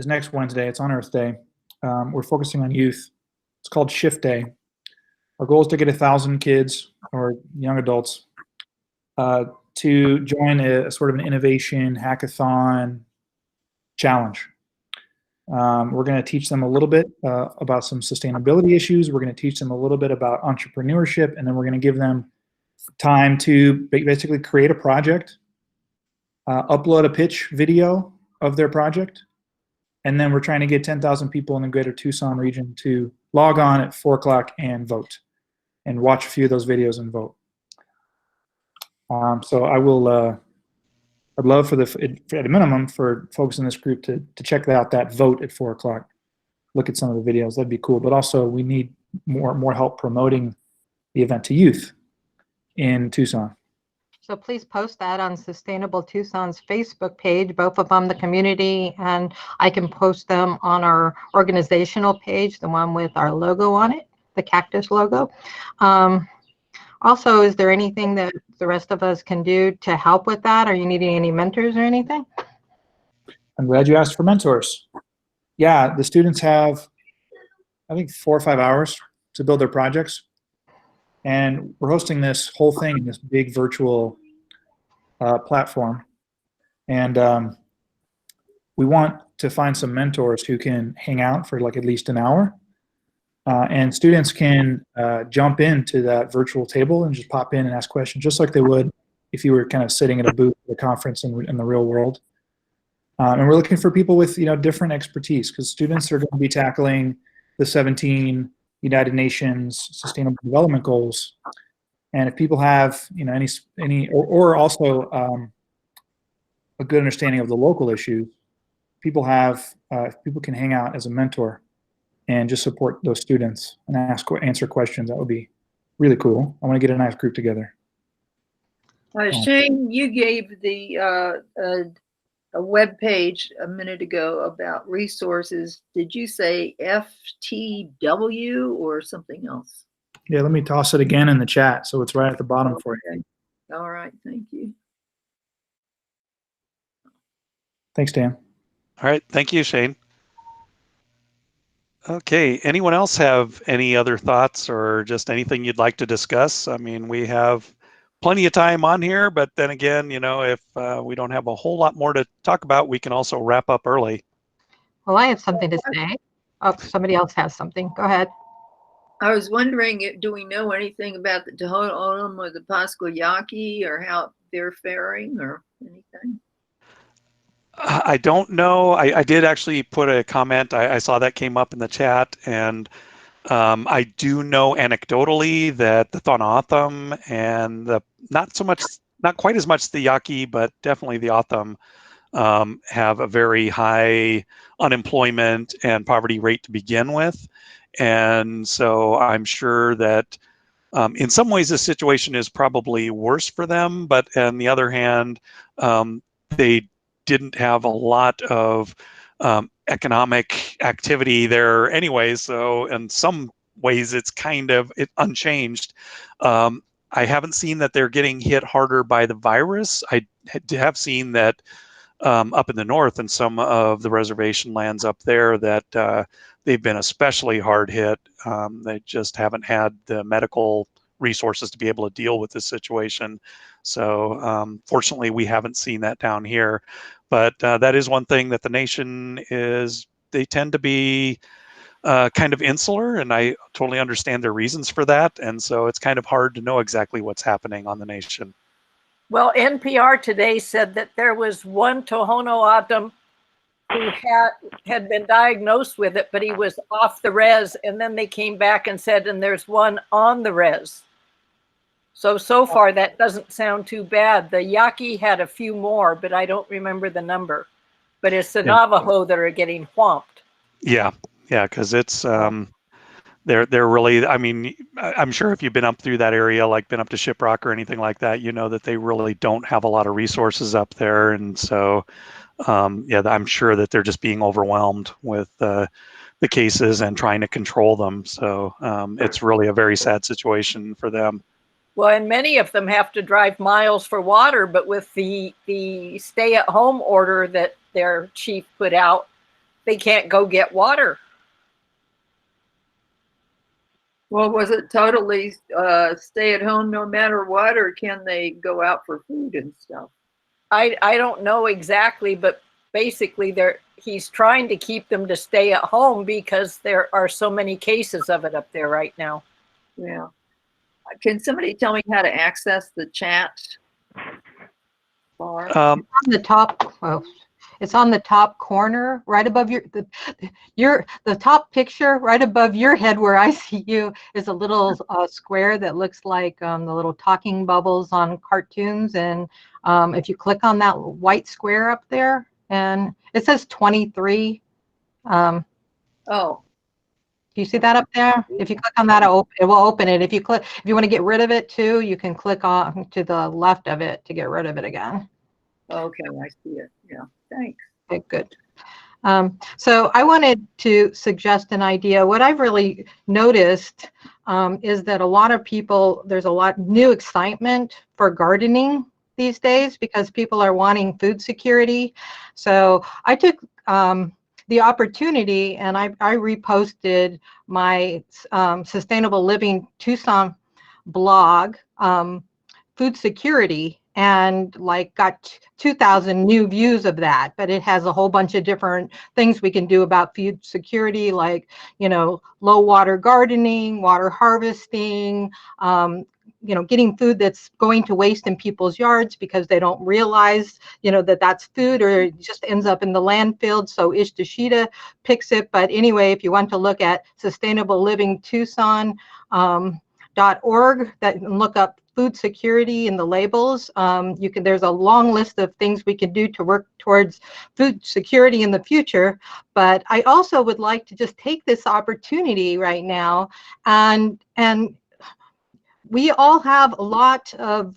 is next Wednesday. It's on Earth Day. We're focusing on youth. It's called Shift Day. Our goal is to get 1,000 kids or young adults to join a sort of an innovation hackathon challenge. We're going to teach them a little bit about some sustainability issues. We're going to teach them a little bit about entrepreneurship, and then we're going to give them time to basically create a project, upload a pitch video of their project, and then we're trying to get 10,000 people in the greater Tucson region to log on at 4 o'clock and vote, and watch a few of those videos and vote. So I will. I'd love at a minimum for folks in this group to check out that vote at 4 o'clock. Look at some of the videos. That'd be cool. But also, we need more help promoting the event to youth in Tucson. So please post that on Sustainable Tucson's Facebook page, both of them, the community, and I can post them on our organizational page, the one with our logo on it, the cactus logo. Also, is there anything that the rest of us can do to help with that? Are you needing any mentors or anything? I'm glad you asked for mentors. Yeah, the students have, I think, 4 or 5 hours to build their projects. And we're hosting this whole thing in this big virtual platform. And we want to find some mentors who can hang out for like at least an hour. And students can jump into that virtual table and just pop in and ask questions, just like they would if you were kind of sitting at a booth at a conference in the real world. And we're looking for people with different expertise, because students are going to be tackling the 17 United Nations Sustainable Development Goals. And if people have any or also a good understanding of the local issues, people can hang out as a mentor and just support those students and answer questions. That would be really cool. I want to get a nice group together. Shane, you gave the a web page a minute ago about resources. Did you say FTW or something else? Yeah, let me toss it again in the chat so it's right at the bottom for you. All right, thank you. Thanks, Dan. All right. Thank you, Shane. Okay. Anyone else have any other thoughts or just anything you'd like to discuss? I mean, we have plenty of time on here, but then again, you know, if we don't have a whole lot more to talk about, we can also wrap up early. Well, I have something to say. Oh, somebody else has something. Go ahead. I was wondering, do we know anything about the Tohono or the Pasco Yaqui or how they're faring or anything? I don't know. I did actually put a comment. I saw that came up in the chat, and I do know anecdotally that the Thon-Otham and the not quite as much the Yaqui, but definitely the Otham have a very high unemployment and poverty rate to begin with. And so I'm sure that in some ways the situation is probably worse for them, but on the other hand, they didn't have a lot of economic activity there anyway. So in some ways it's kind of unchanged. I haven't seen that they're getting hit harder by the virus. I have seen that up in the north and some of the reservation lands up there that they've been especially hard hit. They just haven't had the medical resources to be able to deal with this situation. So fortunately, we haven't seen that down here. But that is one thing that the nation is, they tend to be kind of insular, and I totally understand their reasons for that. And so it's kind of hard to know exactly what's happening on the nation. Well, NPR today said that there was one Tohono O'odham who had been diagnosed with it, but he was off the res, and then they came back and said, and there's one on the res. So far, that doesn't sound too bad. The Yaqui had a few more, but I don't remember the number. But it's the Navajo that are getting whomped. Yeah, because it's they're really, I mean, I'm sure if you've been up through that area, like been up to Shiprock or anything like that, you know that they really don't have a lot of resources up there. And so, yeah, I'm sure that they're just being overwhelmed with the cases and trying to control them. So it's really a very sad situation for them. Well, and many of them have to drive miles for water, but with the stay-at-home order that their chief put out, they can't go get water. Well, was it totally stay at home no matter what, or can they go out for food and stuff? I don't know exactly, but basically he's trying to keep them to stay at home because there are so many cases of it up there right now. Yeah. Can somebody tell me how to access the chat bar? On the top, it's on the top corner, right above the top picture, right above your head where I see you is a little square that looks like the little talking bubbles on cartoons. And if you click on that white square up there, and it says 23. Oh. Do you see that up there? If you click on that, it will open it. If you want to get rid of it too, you can click on to the left of it to get rid of it again. Okay, I see it. Yeah, thanks. Okay, good. So I wanted to suggest an idea. What I've really noticed is that a lot of people, there's a lot new excitement for gardening these days because people are wanting food security. So I took the opportunity and I reposted my Sustainable Living Tucson blog, food security, and like got 2,000 new views of that. But it has a whole bunch of different things we can do about food security, like, you know, low water gardening, water harvesting, you know, getting food that's going to waste in people's yards because they don't realize, you know, that that's food, or it just ends up in the landfill. So Ishtashita picks it. But anyway, if you want to look at Sustainable Living Tucson, .org, that look up food security in the labels. There's a long list of things we can do to work towards food security in the future. But I also would like to just take this opportunity right now, and we all have a lot of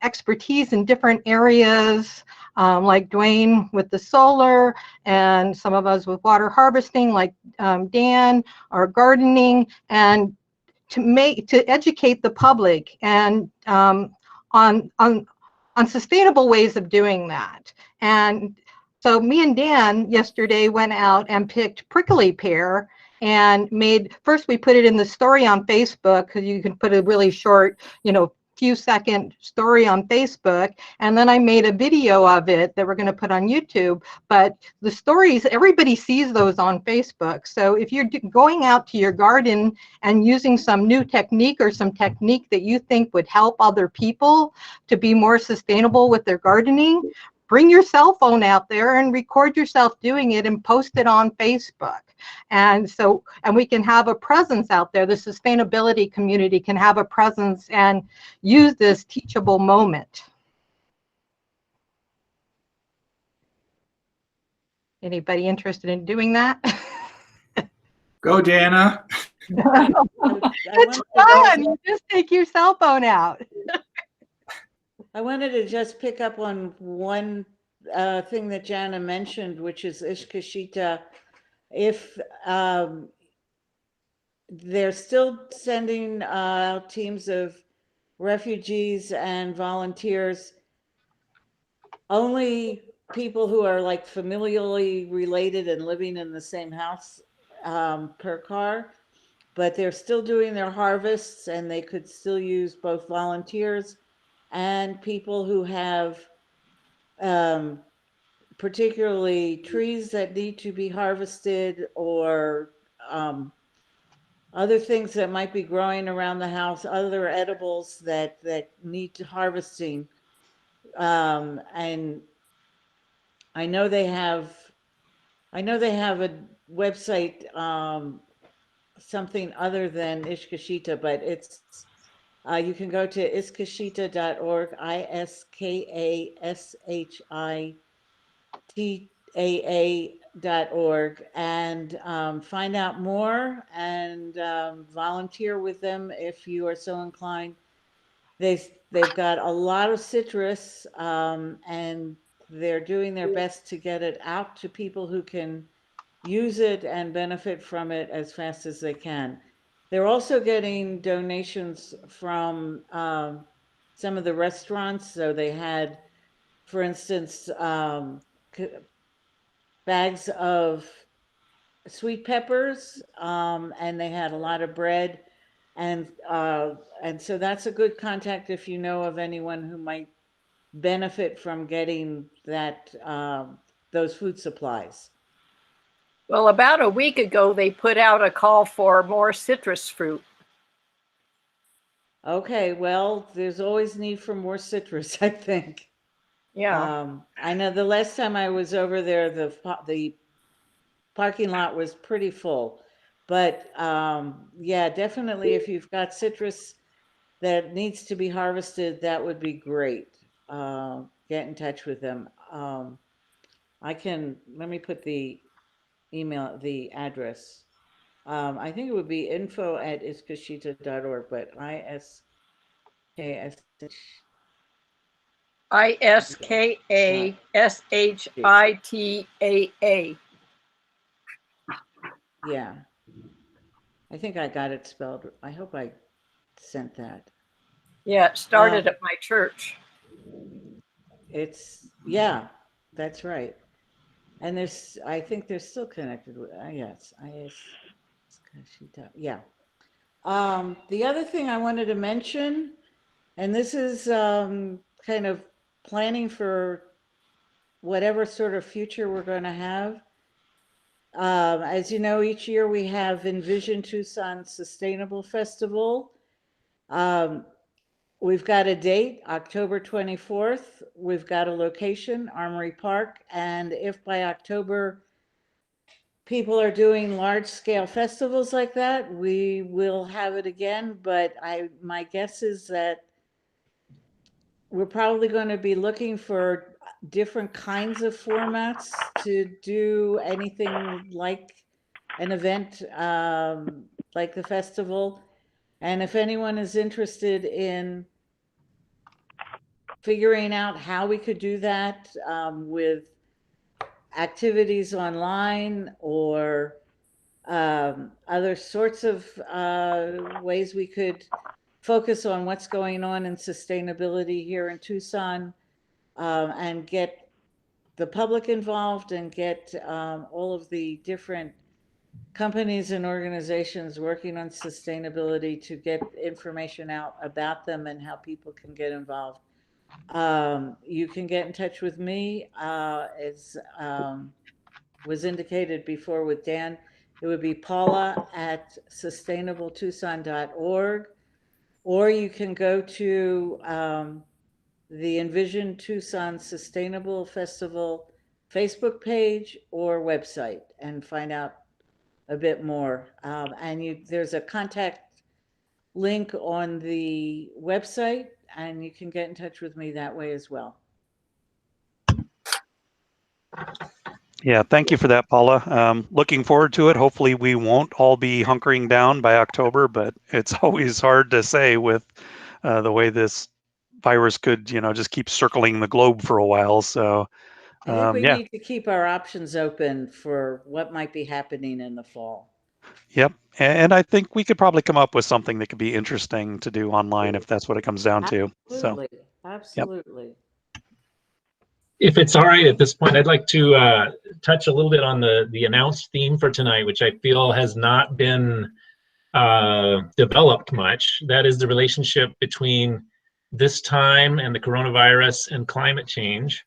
expertise in different areas, like Dwayne with the solar, and some of us with water harvesting, like Dan, or gardening, and to educate the public and on sustainable ways of doing that. And So me and Dan yesterday went out and picked prickly pear and first we put it in the story on Facebook, because you can put a really short, few second story on Facebook. And then I made a video of it that we're going to put on YouTube. But the stories, everybody sees those on Facebook. So if you're going out to your garden and using some new technique or some technique that you think would help other people to be more sustainable with their gardening, bring your cell phone out there and record yourself doing it and post it on Facebook. And we can have a presence out there. The sustainability community can have a presence and use this teachable moment. Anybody interested in doing that? Go, Jana. It's fun. You just take your cell phone out. I wanted to just pick up on one thing that Jana mentioned, which is Ishkashita. If they're still sending teams of refugees and volunteers, only people who are like familially related and living in the same house per car, but they're still doing their harvests, and they could still use both volunteers and people who have particularly trees that need to be harvested, or other things that might be growing around the house, other edibles that need harvesting. And I know they have a website, something other than Ishkashita, but it's you can go to iskashita.org, iskashittaa.org, and find out more and volunteer with them if you are so inclined. They've got a lot of citrus, and they're doing their best to get it out to people who can use it and benefit from it as fast as they can. They're also getting donations from some of the restaurants. So they had, for instance, bags of sweet peppers, and they had a lot of bread. And so that's a good contact if you know of anyone who might benefit from getting that those food supplies. Well, about a week ago, they put out a call for more citrus fruit. Okay, well, there's always need for more citrus, I think. Yeah. I know the last time I was over there, the parking lot was pretty full. But yeah, definitely if you've got citrus that needs to be harvested, that would be great. Get in touch with them. Let me put the the address. I think it would be info@iskashita.org, but ISKS. ISKASHITAA. Yeah. I think I got it spelled. I hope I sent that. Yeah, it started at my church. Yeah, that's right. And I think they're still connected with, yes, yeah. The other thing I wanted to mention, and this is kind of planning for whatever sort of future we're going to have. As you know, each year we have Envision Tucson Sustainable Festival. We've got a date, October 24th. We've got a location, Armory Park. And if by October people are doing large scale festivals like that, we will have it again. But my guess is that we're probably going to be looking for different kinds of formats to do anything like an event like the festival. And if anyone is interested in figuring out how we could do that with activities online or other sorts of ways we could focus on what's going on in sustainability here in Tucson, and get the public involved and get all of the different companies and organizations working on sustainability to get information out about them and how people can get involved. You can get in touch with me, as was indicated before with Dan. It would be paula@sustainabletucson.org, or you can go to the Envision Tucson Sustainable Festival Facebook page or website and find out a bit more. And there's a contact link on the website, and you can get in touch with me that way as well. Yeah, thank you for that, Paula. Looking forward to it. Hopefully we won't all be hunkering down by October, but it's always hard to say with the way this virus could, just keep circling the globe for a while. So, I think we yeah, need to keep our options open for what might be happening in the fall. yep. And I think we could probably come up with something that could be interesting to do online if that's what it comes down to. So, Absolutely, absolutely. If it's all right at this point, I'd like to touch a little bit on the announced theme for tonight, which I feel has not been developed much. That is the relationship between this time and the coronavirus and climate change.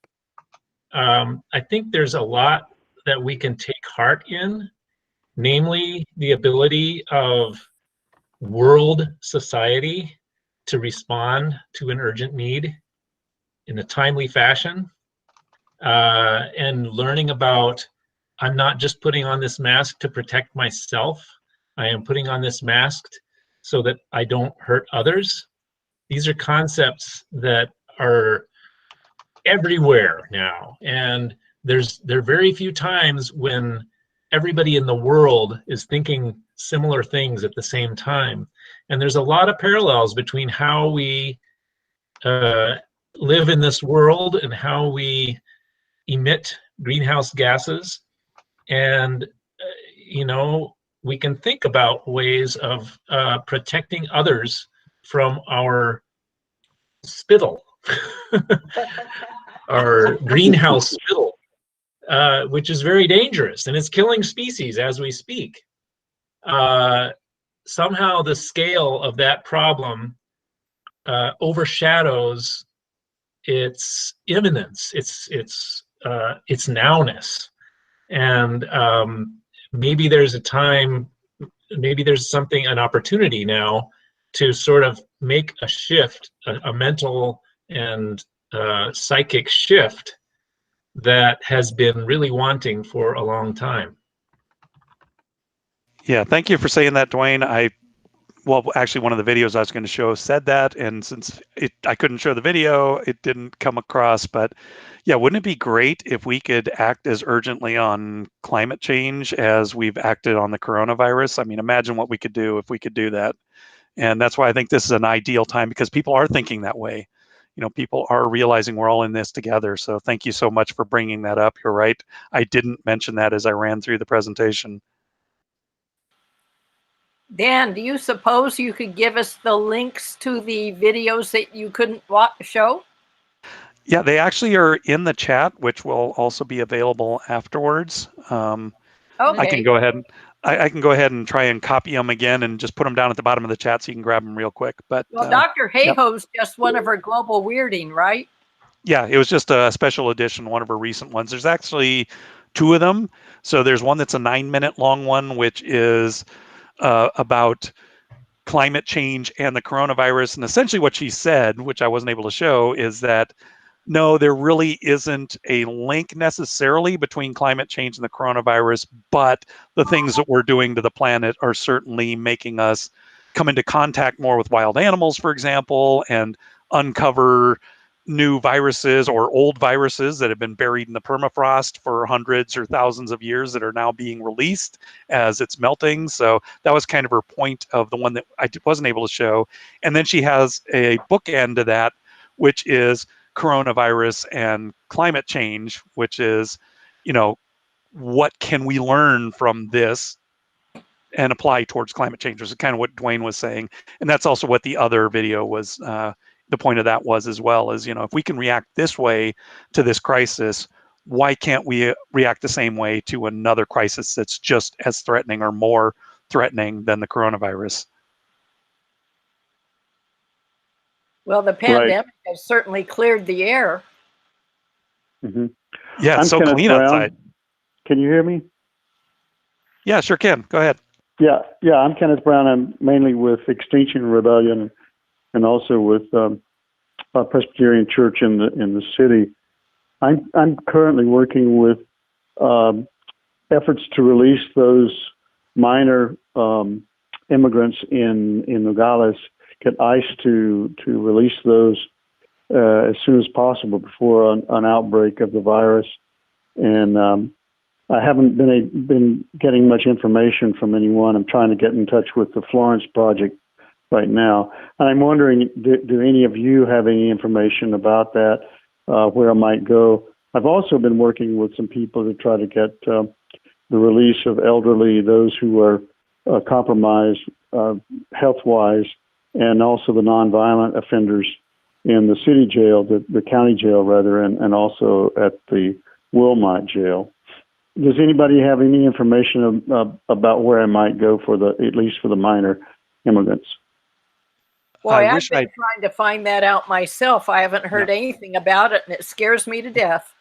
I think there's a lot that we can take heart in, namely the ability of world society to respond to an urgent need in a timely fashion, and learning about, I'm not just putting on this mask to protect myself, I am putting on this mask so that I don't hurt others. These are concepts that are everywhere now, and there are very few times when everybody in the world is thinking similar things at the same time. And there's a lot of parallels between how we live in this world and how we emit greenhouse gases. And we can think about ways of protecting others from our spittle, our greenhouse spittle, which is very dangerous, and it's killing species as we speak. Somehow the scale of that problem overshadows its imminence, its nowness. And maybe there's a time, maybe there's an opportunity now to sort of make a shift, a mental and psychic shift that has been really wanting for a long time. yeah, thank you for saying that, Dwayne. Well, actually, one of the videos I was going to show said that, and since I couldn't show the video, it didn't come across. But yeah, wouldn't it be great if we could act as urgently on climate change as we've acted on the coronavirus? I mean, imagine what we could do if we could do that. And that's why I think this is an ideal time, because people are thinking that way. People are realizing we're all in this together. So thank you so much for bringing that up. You're right. I didn't mention that as I ran through the presentation. Dan, do you suppose you could give us the links to the videos that you couldn't show? Yeah, they actually are in the chat, which will also be available afterwards. Okay. I can go ahead and I can go ahead and try and copy them again and just put them down at the bottom of the chat so you can grab them real quick. But well, Dr. Hayhoe's just one of her global weirding, right? Yeah, it was just a special edition, one of her recent ones. There's actually two of them. So there's one that's a 9-minute long one, which is about climate change and the coronavirus. And essentially what she said, which I wasn't able to show, is that no, there really isn't a link necessarily between climate change and the coronavirus, but the things that we're doing to the planet are certainly making us come into contact more with wild animals, for example, and uncover new viruses or old viruses that have been buried in the permafrost for hundreds or thousands of years that are now being released as it's melting. So that was kind of her point of the one that I wasn't able to show. And then she has a bookend to that, which is coronavirus and climate change, which is, what can we learn from this and apply towards climate change, which is kind of what Dwayne was saying. And that's also what the other video was, the point of that was as well, is, if we can react this way to this crisis, why can't we react the same way to another crisis that's just as threatening or more threatening than the coronavirus? Well, the pandemic has certainly cleared the air. Mm-hmm. Yeah, it's I'm so Kenneth clean Brown. outside. Can you hear me? Yeah, sure can. Go ahead. Yeah, I'm Kenneth Brown. I'm mainly with Extinction Rebellion and also with Presbyterian Church in the city. I'm currently working with efforts to release those minor immigrants in Nogales, get ICE to release those as soon as possible before an outbreak of the virus. And I haven't been getting much information from anyone. I'm trying to get in touch with the Florence Project right now. And I'm wondering, do any of you have any information about that, where I might go? I've also been working with some people to try to get the release of elderly, those who are compromised health-wise, and also the nonviolent offenders in the city jail, the county jail rather, and also at the Wilmot jail. Does anybody have any information about where I might go at least for the minor immigrants? Well, I've been trying to find that out myself. I haven't heard anything about it, and it scares me to death.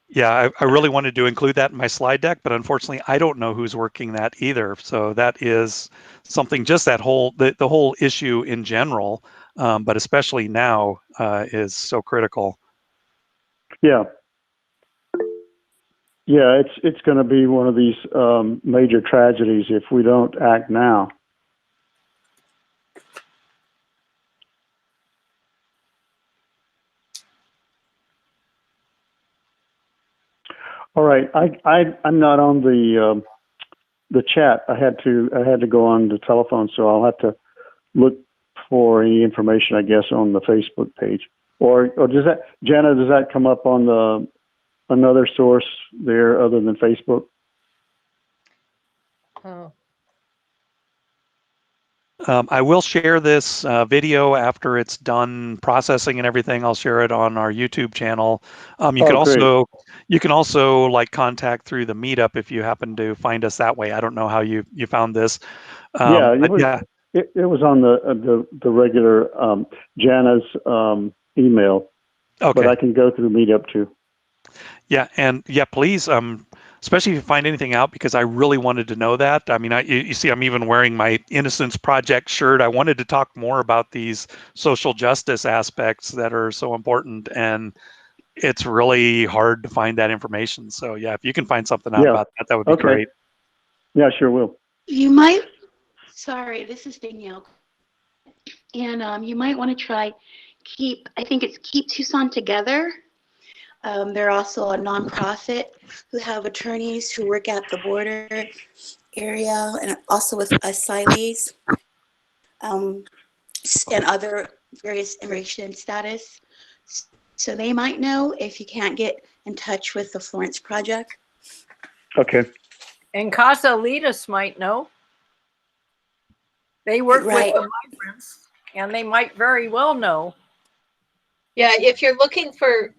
Yeah, I really wanted to include that in my slide deck, but unfortunately, I don't know who's working that either. So that is something, just that the whole issue in general, but especially now, is so critical. Yeah. Yeah, it's going to be one of these major tragedies if we don't act now. All right, I'm not on the chat. I had to go on the telephone, so I'll have to look for any information, I guess, on the Facebook page. Or does that, Jenna? Does that come up on another source there other than Facebook? Oh. I will share this video after it's done processing and everything. I'll share it on our YouTube channel. You can also like contact through the meetup if you happen to find us that way. I don't know how you found this. It was on the regular Jana's email. Okay. But I can go through meetup too. Yeah, and please, especially if you find anything out, because I really wanted to know that. I mean, you see, I'm even wearing my Innocence Project shirt. I wanted to talk more about these social justice aspects that are so important, and it's really hard to find that information. So yeah, if you can find something out about that, that would be great. Yeah, sure will. You might, sorry, this is Danielle. And you might want to try Keep Tucson Together. They're also a nonprofit who have attorneys who work at the border area and also with asylees and other various immigration status. So they might know if you can't get in touch with the Florence Project. Okay. And Casa Alitas might know. They work with the migrants, and they might very well know. Yeah, if you're looking for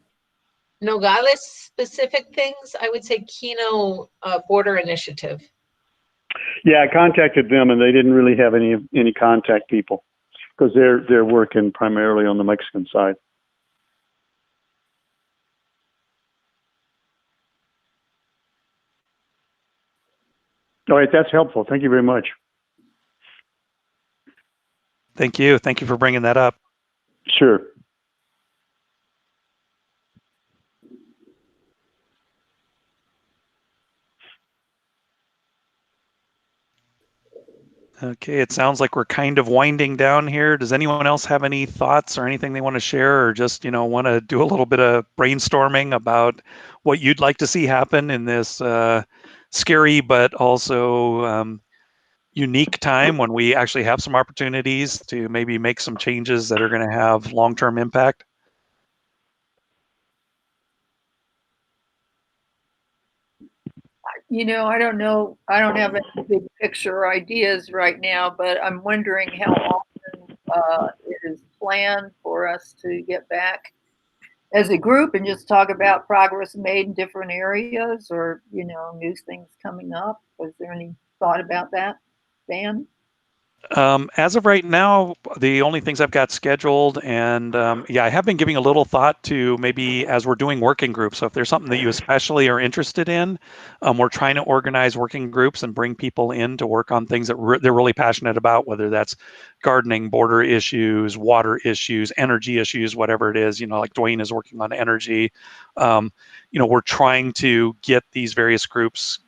Nogales specific things, I would say Keno Border Initiative. Yeah, I contacted them, and they didn't really have any contact people because they're working primarily on the Mexican side. All right, that's helpful. Thank you very much. Thank you. Thank you for bringing that up. Sure. Okay, it sounds like we're kind of winding down here. Does anyone else have any thoughts or anything they want to share, or just, want to do a little bit of brainstorming about what you'd like to see happen in this scary but also unique time when we actually have some opportunities to maybe make some changes that are going to have long-term impact? I don't know. I don't have any big picture ideas right now, but I'm wondering how often it is planned for us to get back as a group and just talk about progress made in different areas, or new things coming up? Was there any thought about that, Dan? As of right now, the only things I've got scheduled, and yeah, I have been giving a little thought to maybe as we're doing working groups. So if there's something that you especially are interested in, we're trying to organize working groups and bring people in to work on things that they're really passionate about, whether that's gardening, border issues, water issues, energy issues, whatever it is. Like Dwayne is working on energy. We're trying to get these various groups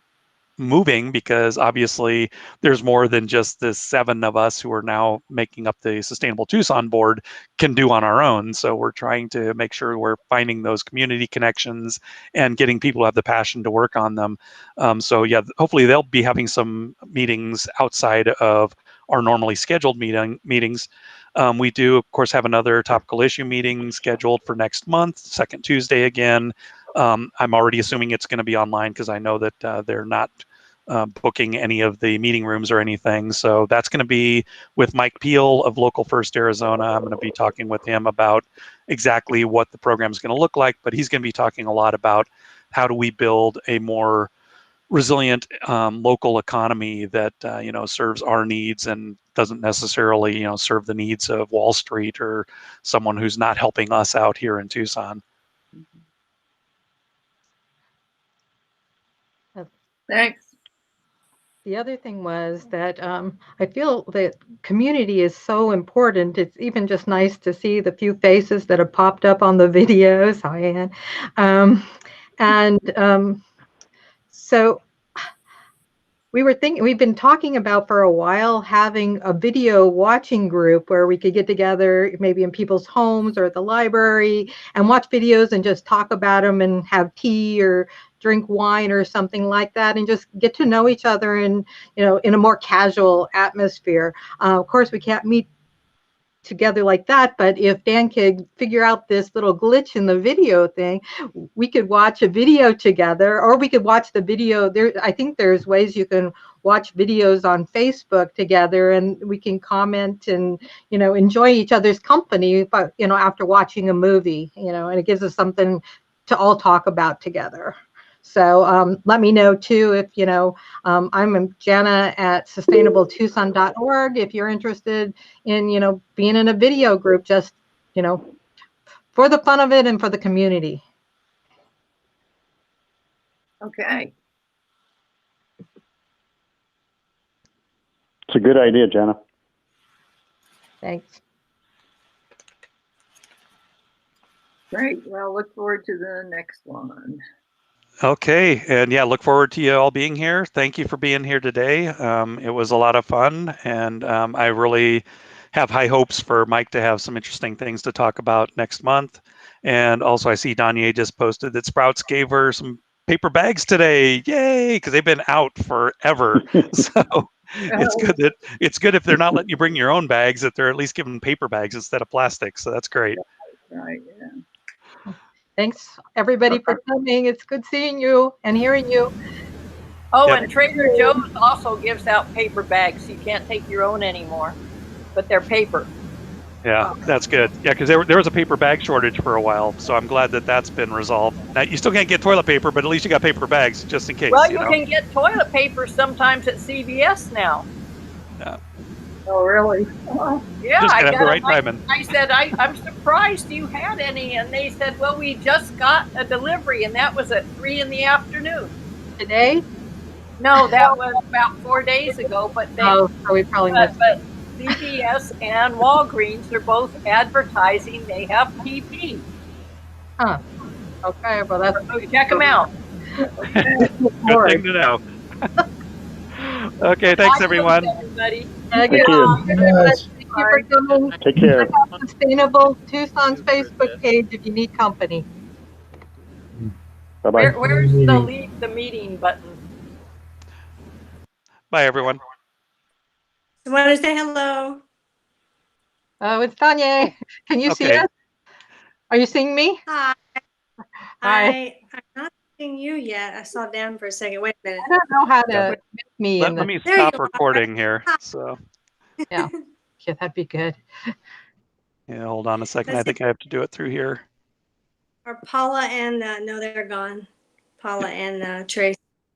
moving, because obviously there's more than just the 7 of us who are now making up the Sustainable Tucson board can do on our own. So we're trying to make sure we're finding those community connections and getting people who have the passion to work on them. So yeah, hopefully they'll be having some meetings outside of our normally scheduled meetings. We do, of course, have another topical issue meeting scheduled for next month, second Tuesday again. I'm already assuming it's going to be online, because I know that they're not booking any of the meeting rooms or anything. So that's going to be with Mike Peel of Local First Arizona. I'm going to be talking with him about exactly what the program is going to look like, but he's going to be talking a lot about how do we build a more resilient local economy that serves our needs and doesn't necessarily serve the needs of Wall Street or someone who's not helping us out here in Tucson. Thanks. The other thing was that I feel that community is so important. It's even just nice to see the few faces that have popped up on the videos. Hi, Ann. So we've been talking about for a while having a video watching group where we could get together maybe in people's homes or at the library and watch videos and just talk about them and have tea or drink wine or something like that, and just get to know each other in a more casual atmosphere. Of course, we can't meet together like that, but if Dan could figure out this little glitch in the video thing, we could watch a video together, or we could watch the video there. I think there's ways you can watch videos on Facebook together, and we can comment and enjoy each other's company, but after watching a movie, and it gives us something to all talk about together. So let me know too if I'm Jana at sustainabletucson.org if you're interested in being in a video group, just for the fun of it and for the community. Okay. It's a good idea, Jana. Thanks. Great. Well, look forward to the next one. Okay, and yeah, look forward to you all being here. Thank you for being here today. It was a lot of fun, and I really have high hopes for Mike to have some interesting things to talk about next month. And also, I see Danye just posted that Sprouts gave her some paper bags today. Yay! Because they've been out forever. So it's good if they're not letting you bring your own bags, that they're at least giving paper bags instead of plastic. So that's great. Right. Yeah. Thanks everybody for coming. It's good seeing you and hearing you. Oh, Yep. and Trader Joe's also gives out paper bags, so you can't take your own anymore, but they're paper. Yeah, that's good. Yeah, because there was a paper bag shortage for a while, so I'm glad that that's been resolved. Now, you still can't get toilet paper, but at least you got paper bags just in case. Well, you can get toilet paper sometimes at CVS now. Yeah. Oh, really? Yeah, Just I gotta have the got. right timing. I said I'm surprised you had any, and they said, well, we just got a delivery, and that was at 3 p.m. Today? No, that was about 4 days ago. But they, so we probably missed but CVS and Walgreens are both advertising they have PP. Huh. Okay, well that's So check them out. Good thing to know. Okay, thanks everyone. Everybody. Thank you. Thank you for coming. Take care. Check out Sustainable Tucson's Facebook page if you need company. Bye-bye. Where's the leave the meeting button? Bye everyone. I want to say hello. Oh, it's Tanya. Can you see Okay. us? Are you seeing me? Hi. Hi. I'm not seeing you yet. I saw Dan for a second. Wait a minute. I don't know how to Yeah. mute me. Let me There stop you are. recording here. So Yeah, that'd be good. yeah, hold on a second. I Let's see. think I have to do it through here. Are Paula and no, they're gone. Paula and Trace.